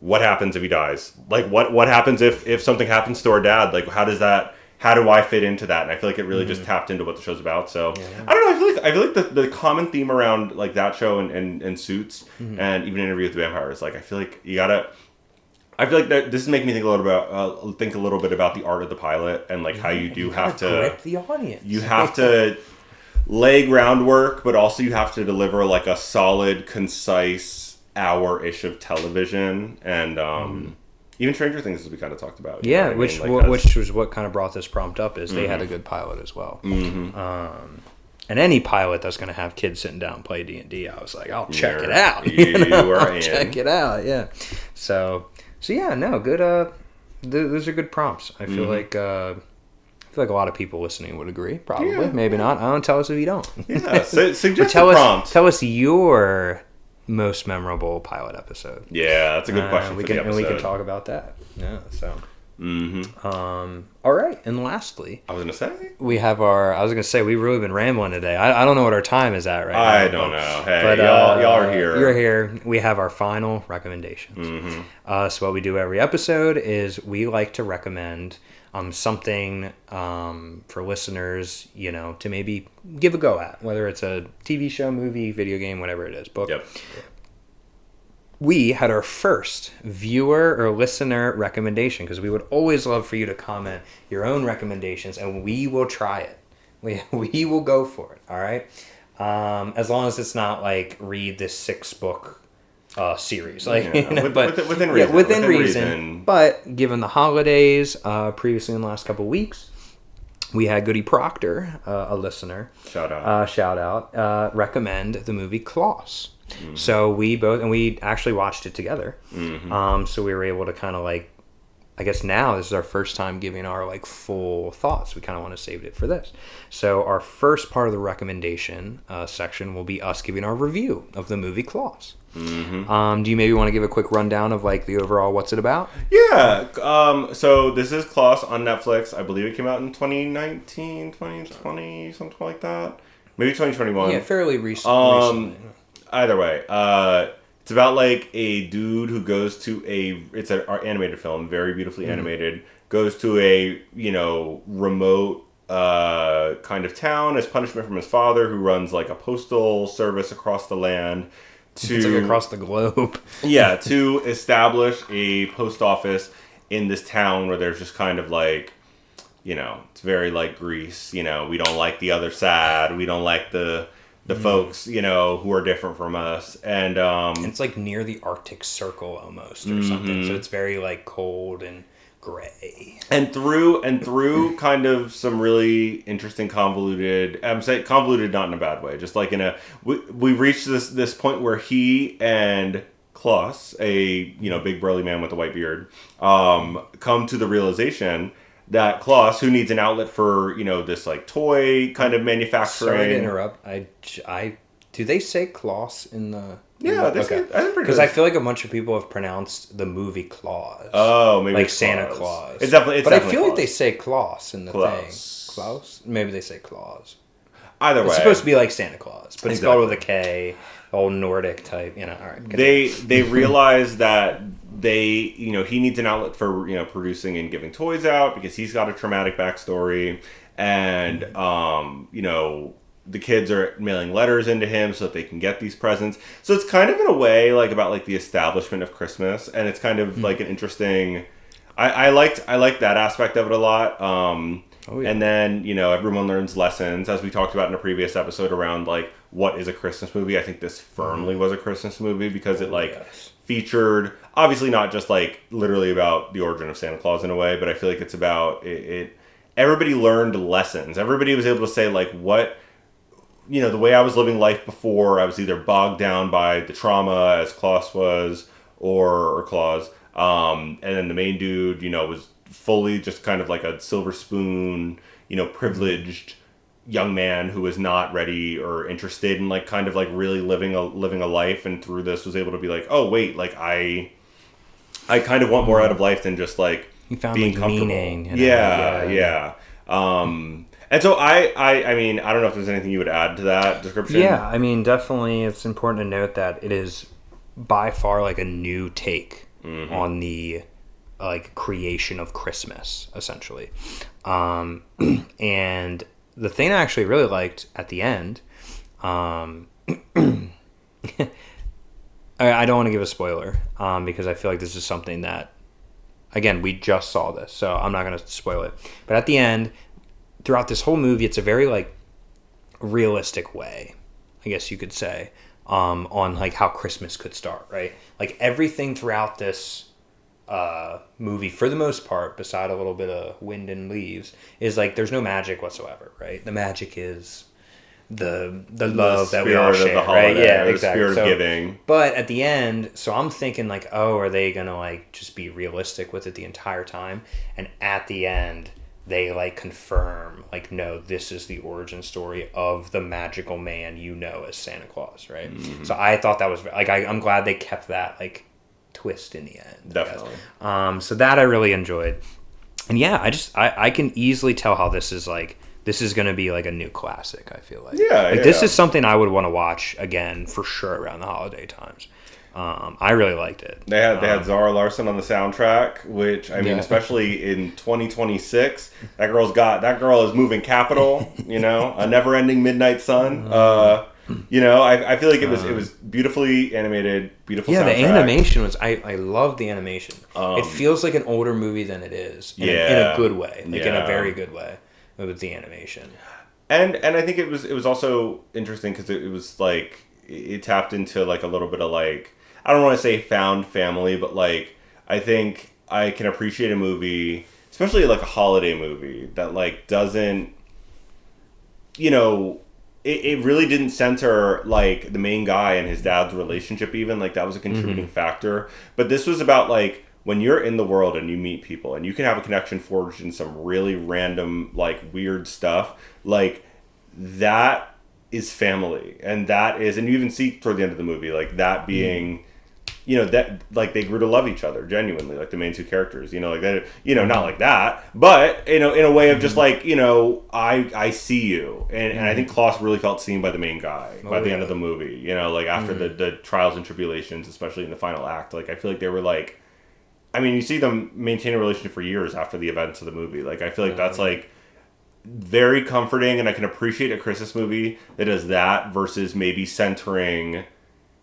what happens if he dies? Like what happens if something happens to our dad? Like how do I fit into that? And I feel like it really just tapped into what the show's about. So I don't know. I feel like the common theme around like that show and Suits and even Interview with the Vampire is like, I feel like that this is making me think a little bit about the art of the pilot, and like how you do have to grip the audience. You have to lay groundwork, but also you have to deliver like a solid, concise hour-ish of television, and even Stranger Things, as we kind of talked about. Which was what kind of brought this prompt up, is they had a good pilot as well. And any pilot that's going to have kids sitting down and play D&D, I was like, I'll check it out. Check it out, yeah. So yeah, no, good. Those are good prompts. I feel like a lot of people listening would agree. Probably, maybe not. I don't. Tell us if you don't. Yeah, suggest a prompt. Tell us your most memorable pilot episode. Yeah, that's a good question. We can talk about that. Yeah. So. All right, and lastly, I was gonna say we've really been rambling today. I don't know what our time is at right now. I don't know. Hey, but y'all are here. You're here. We have our final recommendations. So what we do every episode is we like to recommend something for listeners, to maybe give a go at, whether it's a TV show, movie, video game, whatever it is, book. Yep. We had our first viewer or listener recommendation, because we would always love for you to comment your own recommendations, and we will try it. We will go for it, all right? As long as it's not like read this 6-book series, like within reason. Yeah, within reason. But given the holidays, previously in the last couple of weeks, we had Goody Proctor, a listener, shout out, recommend the movie Klaus. So we actually watched it together. So we were able to kind of like, I guess now this is our first time giving our like full thoughts. We kind of want to save it for this. So our first part of the recommendation section will be us giving our review of the movie Klaus. Do you maybe want to give a quick rundown of like the overall what's it about? Yeah. So this is Klaus on Netflix. I believe it came out in 2019, 2020, something like that. Maybe 2021. Yeah, fairly recently. Either way, It's about like a dude who goes to it's an animated film, very beautifully animated, goes to a, remote kind of town as punishment from his father, who runs like a postal service across the land. It's like across the globe. Yeah, to establish a post office in this town where there's just kind of like, it's very like Greece, we don't like the other side. We don't like the folks, who are different from us. And it's like near the Arctic Circle almost or something. So it's very like cold and gray. And through kind of some really interesting convoluted, I'm saying convoluted not in a bad way, just like we reached this point where he and Klaus, a big burly man with a white beard, come to the realization that Klaus, who needs an outlet for this like toy kind of manufacturing. Sorry to interrupt. I do they say Klaus in the? Yeah, they say. Because I feel like a bunch of people have pronounced the movie Claus. Oh, maybe like Santa Claus. It's definitely. But I feel like they say Klaus in the Klaus. thing. Klaus? Maybe they say Claus. Either way, it's supposed to be like Santa Claus, but it's spelled with a K. Old Nordic type. All right. They realize that he needs an outlet for producing and giving toys out because he's got a traumatic backstory, and the kids are mailing letters into him so that they can get these presents. So it's kind of in a way like about like the establishment of Christmas, and it's kind of like an interesting. I liked that aspect of it a lot. And then everyone learns lessons, as we talked about in a previous episode, around like what is a Christmas movie. I think this firmly was a Christmas movie because it featured, obviously not just like literally about the origin of Santa Claus in a way, but I feel like it's about it. Everybody learned lessons. Everybody was able to say like what. The way I was living life before, I was either bogged down by the trauma as Klaus was, or Klaus. And then the main dude, was fully just kind of like a silver spoon, privileged young man who was not ready or interested in like kind of like really living a life. And through this was able to be like, oh wait, like I kind of want more out of life than just like being comfortable. Meaning. Yeah. And so I mean, I don't know if there's anything you would add to that description. Yeah, I mean, definitely it's important to note that it is by far like a new take on the like creation of Christmas, essentially. And the thing I actually really liked at the end, I don't want to give a spoiler because I feel like this is something that, again, we just saw this, so I'm not going to spoil it. But at the end, throughout this whole movie, it's a very like realistic way, I guess you could say, on like how Christmas could start, right? Like everything throughout this movie, for the most part, beside a little bit of wind and leaves, is like there's no magic whatsoever, right? The magic is the love that we all share, right? Yeah, exactly. The spirit of giving. But at the end, so I'm thinking like, oh, are they gonna like just be realistic with it the entire time? And at the end, they like confirm like, no, this is the origin story of the magical man as Santa Claus, right? So I thought that was like I'm glad they kept that like twist in the end. Definitely. So that I really enjoyed, and yeah, I can easily tell how this is going to be like a new classic. I feel like this is something I would want to watch again for sure around the holiday times. I really liked it. They had Zara Larsson on the soundtrack, which I mean, especially in 2026, that girl is moving capital. A never-ending midnight sun. I feel like it was beautifully animated, beautiful. Yeah, soundtrack. The animation was. I love the animation. It feels like an older movie than it is. In a good way, in a very good way with the animation. And I think it was also interesting because it was like it tapped into like a little bit of like, I don't want to say found family, but like I think I can appreciate a movie, especially like a holiday movie, that like doesn't, it really didn't center like the main guy and his dad's relationship even. Like that was a contributing factor. But this was about like when you're in the world and you meet people and you can have a connection forged in some really random like weird stuff, like that is family. And that is, and you even see toward the end of the movie, like that being that like they grew to love each other genuinely, like the main two characters, like that, not like that, but in a way of just like, I see you, and I think Klaus really felt seen by the main guy by the end of the movie, like after the trials and tribulations, especially in the final act. Like I feel like they were like, I mean, you see them maintain a relationship for years after the events of the movie. Like I feel like that's like very comforting, and I can appreciate a Christmas movie that does that versus maybe centering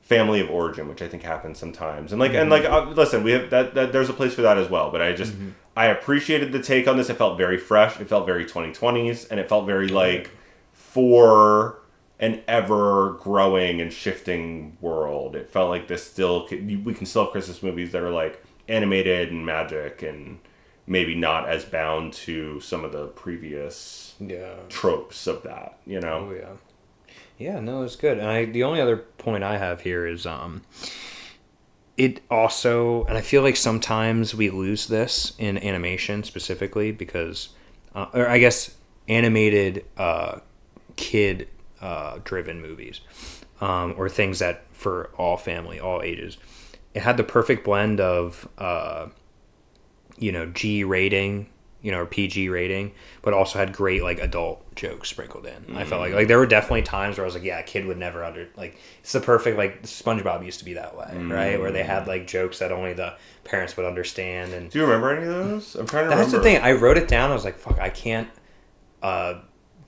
family of origin, which I think happens sometimes. And listen, we have that there's a place for that as well. But I just I appreciated the take on this. It felt very fresh. It felt very 2020s, and it felt very like for an ever growing and shifting world. It felt like this we can still have Christmas movies that are like animated and magic and maybe not as bound to some of the previous tropes of that. Oh yeah. Yeah, no, it's good. And the only other point I have here is it also, and I feel like sometimes we lose this in animation specifically because, or I guess animated kid driven movies or things that for all family, all ages. It had the perfect blend of, G rating, or PG rating, but also had great like adult jokes sprinkled in. I felt like there were definitely times where I was like, yeah, a kid would never it's the perfect, like SpongeBob used to be that way, right? Where they had like jokes that only the parents would understand. And do you remember any of those? I'm trying to remember. That's the thing. I wrote it down. I was like, fuck, I can't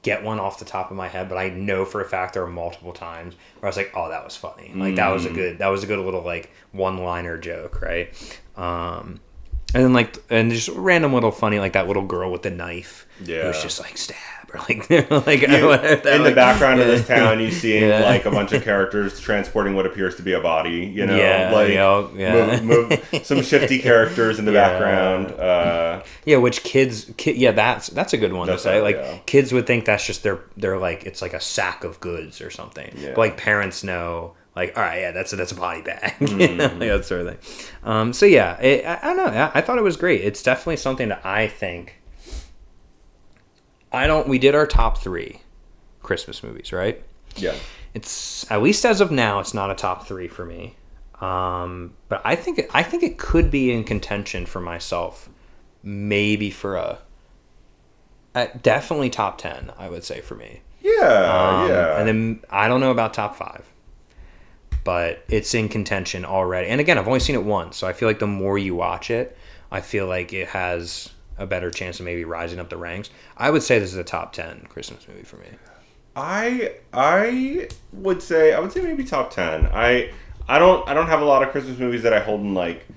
get one off the top of my head, but I know for a fact there were multiple times where I was like, oh, that was funny. Like that was a good little like one-liner joke, right? And then and just random little funny, like that little girl with the knife. Yeah. It was just like stab or like in the background of this town, you see like a bunch of characters transporting what appears to be a body. Move some shifty characters in the background. Which kids, that's a good one to say. Like kids would think that's just they're like it's like a sack of goods or something. Yeah. But like parents know. Like, all right, yeah, that's a body bag, that sort of thing. I don't know. I thought it was great. It's definitely something that I think. We did our top 3 Christmas movies, right? Yeah. It's at least as of now, it's not a top 3 for me. But I think it could be in contention for myself, maybe for definitely top 10. I would say for me. Yeah. And then I don't know about top 5. But it's in contention already. And again, I've only seen it once, so I feel like the more you watch it, I feel like it has a better chance of maybe rising up the ranks. I would say this is a top 10 Christmas movie for me. I would say maybe top 10. I don't have a lot of Christmas movies that I hold in like.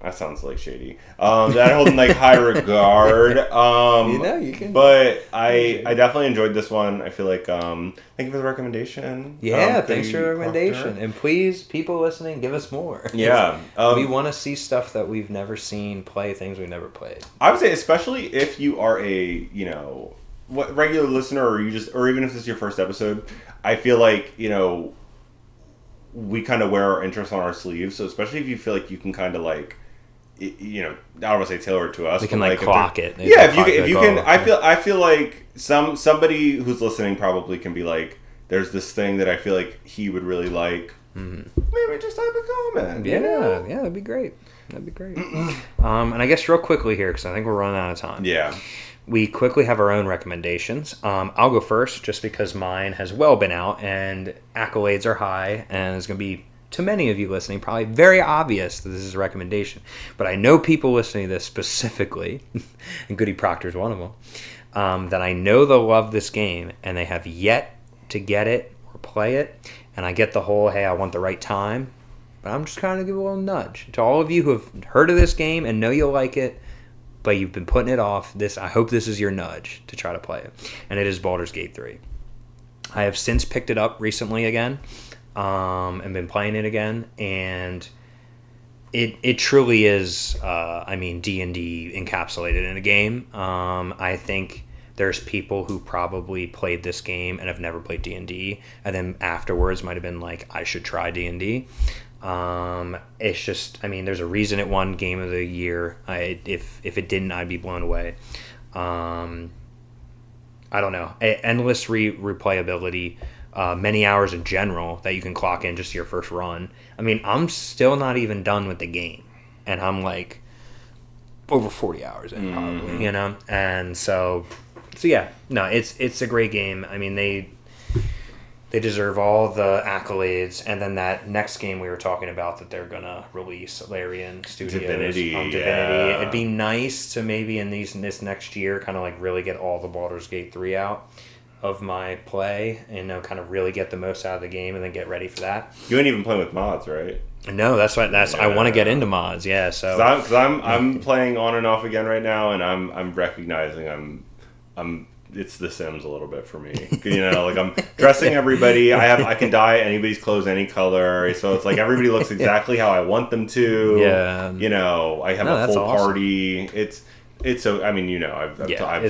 That sounds like shady. That I hold in like high regard. You can. But I definitely enjoyed this one. I feel like thank you for the recommendation. Yeah, thanks for the recommendation. And please, people listening, give us more. Yeah, we want to see stuff that we've never seen, play things we've never played. I would say, especially if you are a regular listener, or even if this is your first episode, I feel like we kind of wear our interests on our sleeves. So especially if you feel like you can kind of like. I don't want to say tailor it to us. We can like clock it. Yeah, if you can, I feel like somebody who's listening probably can be like, there's this thing that I feel like he would really like. Mm-hmm. Maybe just type a comment. Yeah, that'd be great. And I guess real quickly here, because I think we're running out of time. Yeah. We quickly have our own recommendations. I'll go first, just because mine has well been out and accolades are high, and it's going to be. To many of you listening, probably very obvious that this is a recommendation. But I know people listening to this specifically, and Goody Proctor's one of them, that I know they'll love this game, and they have yet to get it or play it. And I get the whole, hey, I want the right time. But I'm just kind of give a little nudge. To all of you who have heard of this game and know you'll like it, but you've been putting it off, I hope this is your nudge to try to play it. And it is Baldur's Gate 3. I have since picked it up recently again. And been playing it again, and it truly is D&D encapsulated in a game. I think there's people who probably played this game and have never played D&D, and then afterwards might have been like, I should try D&D. It's just, there's a reason it won Game of the Year. If it didn't, I'd be blown away. I don't know, endless replayability. many hours in general that you can clock in just your first run. I mean, I'm still not even done with the game, and I'm like over 40 hours in probably, and so yeah, no, it's a great game. I mean, they deserve all the accolades. And then that next game we were talking about that they're gonna release, Larian Studios, Divinity. Yeah. It'd be nice to maybe in this next year kind of like really get all the Baldur's Gate 3 out of my play and kind of really get the most out of the game and then get ready for that. You ain't even playing with mods, right? No, that's I want to get into mods. Yeah, so because I'm playing on and off again right now, and I'm recognizing I'm it's The Sims a little bit for me. Like I'm dressing everybody. I can dye anybody's clothes any color, so it's like everybody looks exactly how I want them to. Yeah. I have a full awesome. Party. It's so. I mean, I've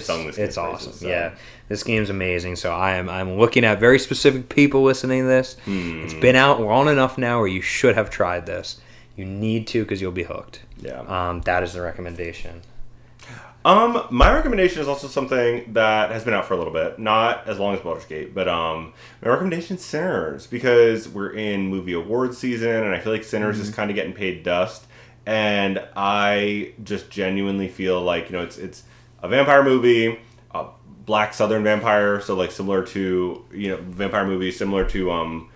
sung this. It's awesome. Praises, so. Yeah, this game's amazing. So I'm looking at very specific people listening to this. It's been out long enough now where you should have tried this. You need to because you'll be hooked. Yeah. That is the recommendation. My recommendation is also something that has been out for a little bit, not as long as Baldur's Gate, but my recommendation is Sinners, because we're in movie awards season, and I feel like Sinners is kind of getting paid dust, and I just genuinely feel like it's a vampire movie, a black Southern vampire, so like similar to vampire movies, similar to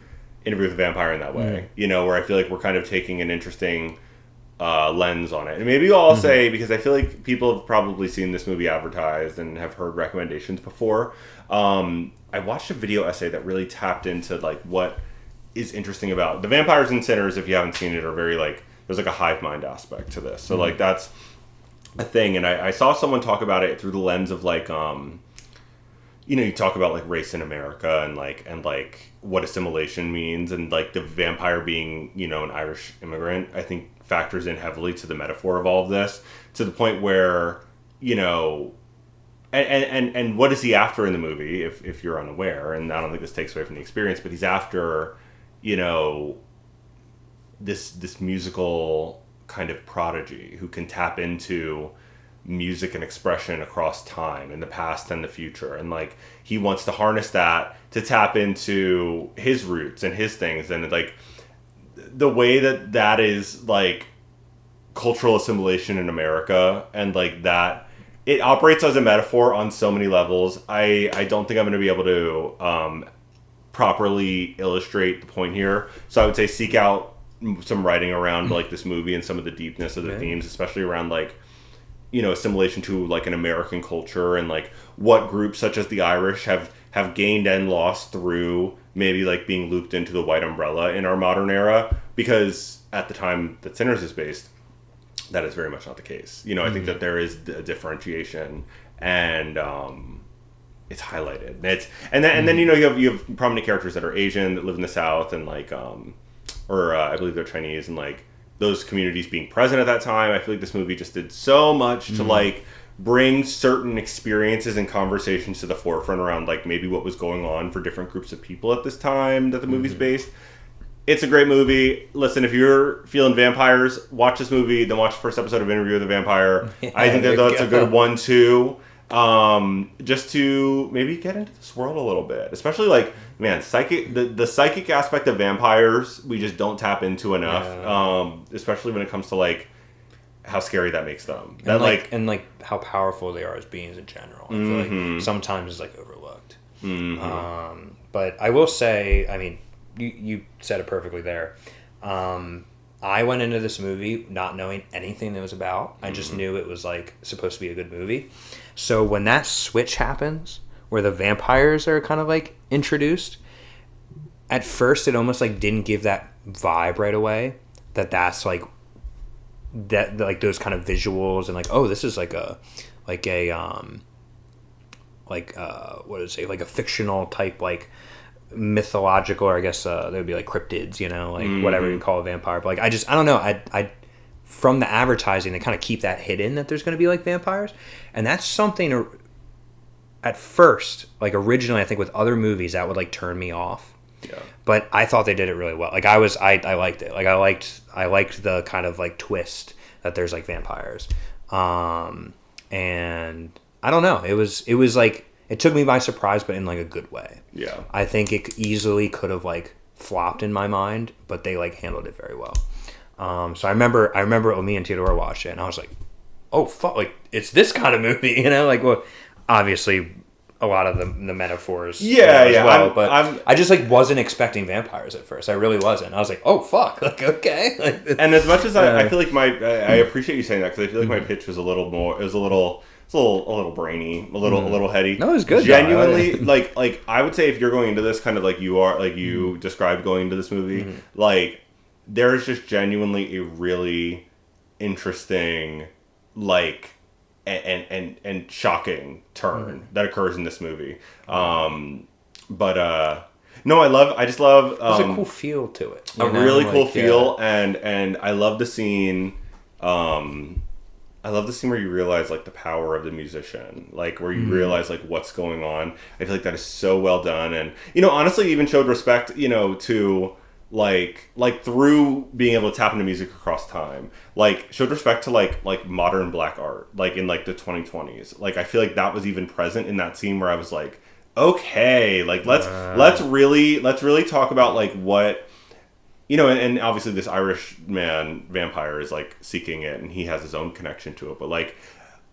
Interview with a Vampire in that way, where I feel like we're kind of taking an interesting lens on it. And maybe I'll say, because I feel like people have probably seen this movie advertised and have heard recommendations before. I watched a video essay that really tapped into like what is interesting about the vampires and Sinners. If you haven't seen it, are very like there's like a hive mind aspect to this. So like that's a thing. And I saw someone talk about it through the lens of like you talk about like race in America and like what assimilation means, and like the vampire being an Irish immigrant, I think factors in heavily to the metaphor of all of this, to the point where and what is he after in the movie, if you're unaware, and I don't think this takes away from the experience, but he's after this musical kind of prodigy who can tap into music and expression across time, in the past and the future, and like he wants to harness that to tap into his roots and his things, and like the way that is like cultural assimilation in America, and like that it operates as a metaphor on so many levels. I don't think I'm going to be able to properly illustrate the point here, so I would say seek out some writing around like this movie and some of the deepness of the themes, especially around like assimilation to like an American culture, and like what groups such as the Irish have gained and lost through maybe like being looped into the white umbrella in our modern era, because at the time that Sinners is based, that is very much not the case. I think that there is a differentiation, and it's highlighted. And then you have prominent characters that are Asian that live in the South, and like I believe they're Chinese, and like those communities being present at that time. I feel like this movie just did so much to like bring certain experiences and conversations to the forefront around like maybe what was going on for different groups of people at this time that the movie's based. It's a great movie. Listen, if you're feeling vampires, watch this movie, then watch the first episode of Interview with a Vampire. I think that's a good one too. Just to maybe get into this world a little bit, especially like, man, the psychic aspect of vampires we just don't tap into enough, especially when it comes to like how scary that makes them, and like how powerful they are as beings in general. I feel like sometimes it's like overlooked. But I will say, I mean, you said it perfectly there. I went into this movie not knowing anything it was about. I just knew it was like supposed to be a good movie. So when that switch happens, where the vampires are kind of like introduced, at first it almost like didn't give that vibe right away. That's like that, like those kind of visuals, and like, oh, this is like a what is it, like a fictional type, like mythological, or I guess they would be like cryptids, like whatever you call a vampire. But like I don't know, I from the advertising they kind of keep that hidden that there's going to be like vampires, and that's something at first, like originally I think with other movies that would like turn me off. Yeah. But I thought they did it really well. Like I liked it. Like I liked the kind of like twist that there's like vampires. And I don't know. It was like it took me by surprise, but in like a good way. Yeah. I think it easily could have like flopped in my mind, but they like handled it very well. So I remember when me and Theodore watched it, and I was like, oh fuck, like it's this kind of movie, you know, like, well, obviously a lot of the metaphors, as well, but I just like wasn't expecting vampires at first. I really wasn't. I was like, oh fuck, like okay. Like, and as much as I feel like I appreciate you saying that, because I feel like my pitch was a little brainy, a little heady. No, it was good. Genuinely, like I would say, if you're going into this kind of like you are, like you described going into this movie, like there's just genuinely a really interesting, like, and shocking turn that occurs in this movie. But no, I just love there's a cool feel to it. Really cool feel, and I love the scene. I love the scene where you realize like the power of the musician, like where you realize like what's going on. I feel like that is so well done, and honestly, even showed respect, to like through being able to tap into music across time, like showed respect to like modern black art, like in like the 2020s. Like I feel like that was even present in that scene where I was like, okay, like let's really talk about like what, and obviously this Irish man vampire is like seeking it, and he has his own connection to it. But like,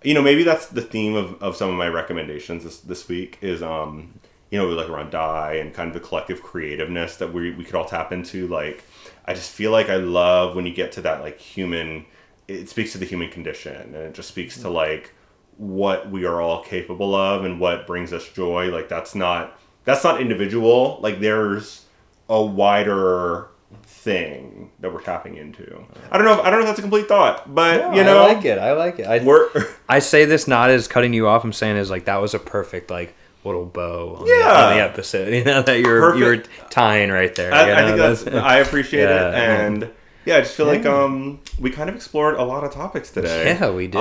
maybe that's the theme of some of my recommendations this week is like around die and kind of the collective creativeness that we could all tap into. Like, I just feel like I love when you get to that like human, it speaks to the human condition, and it just speaks to like what we are all capable of and what brings us joy. Like that's not individual. Like there's a wider thing that we're tapping into. I don't know if that's a complete thought, but no, I like it. I say this not as cutting you off. I'm saying is like that was a perfect like little bow on the episode, that you're tying right there. I think I appreciate it, and I just feel like we kind of explored a lot of topics today. Yeah, we did.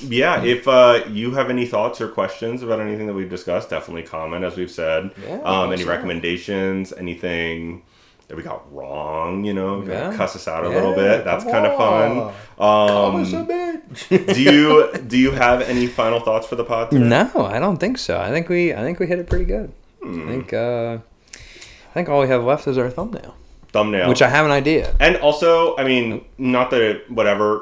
Yeah, if you have any thoughts or questions about anything that we've discussed, definitely comment, as we've said. Any recommendations, anything that we got wrong, cuss us out a little bit. That's kind of fun. Call us a bitch. Do you have any final thoughts for the pod today? No, I don't think so. I think we hit it pretty good. I think all we have left is our thumbnail, which I have an idea. And also, I mean, not that whatever,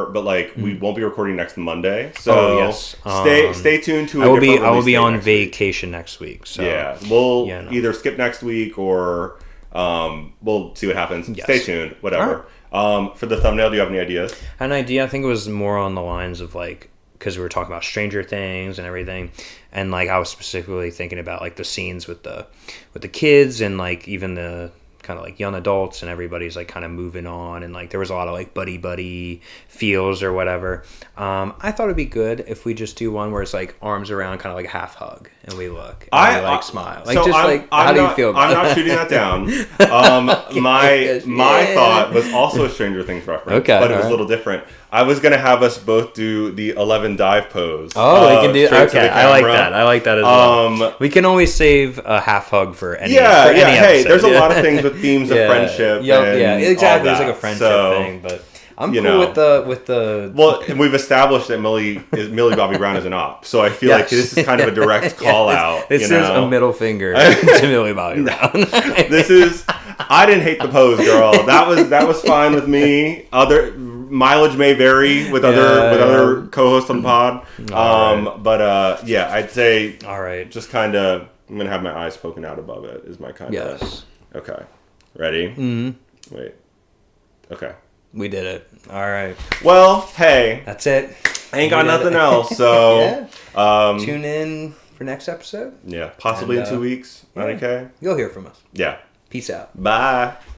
but like we won't be recording next Monday, so stay tuned to. I will be on vacation next week, so we'll either skip next week or we'll see what happens. Yes. Stay tuned, whatever. Right. For the thumbnail, do you have any ideas? An idea, I think it was more on the lines of like, because we were talking about Stranger Things and everything, and like I was specifically thinking about like the scenes with the kids and like even the kind of like young adults, and everybody's like kind of moving on, and like there was a lot of like buddy feels or whatever. I thought it'd be good if we just do one where it's like arms around, kind of like a half hug, and we look and we like smile, like how do you feel about I'm not shooting that down. My thought was also a Stranger Things reference, but it was a little different. I was gonna have us both do the 11 dive pose. Oh, we can do. Okay, I like that as well. We can always save a half hug for any. Any hey, episode. there's a lot of things with themes of friendship. Exactly. There's like a friendship thing, but I'm cool with the. Well, and we've established that Millie Bobby Brown is an op, so I feel like this is kind of a direct call out. This is a middle finger to Millie Bobby Brown. This is. I didn't hate the pose, girl. That was fine with me. Other mileage may vary with other co-hosts on the pod. But I'd say just kind of I'm gonna have my eyes poking out above it is my kind of. Yes. Okay. Ready? Mm-hmm. Wait. Okay. We did it. All right. Well, hey. That's it. I ain't got nothing else, so tune in for next episode. Yeah, possibly in 2 weeks. Okay. You'll hear from us. Yeah. Peace out. Bye.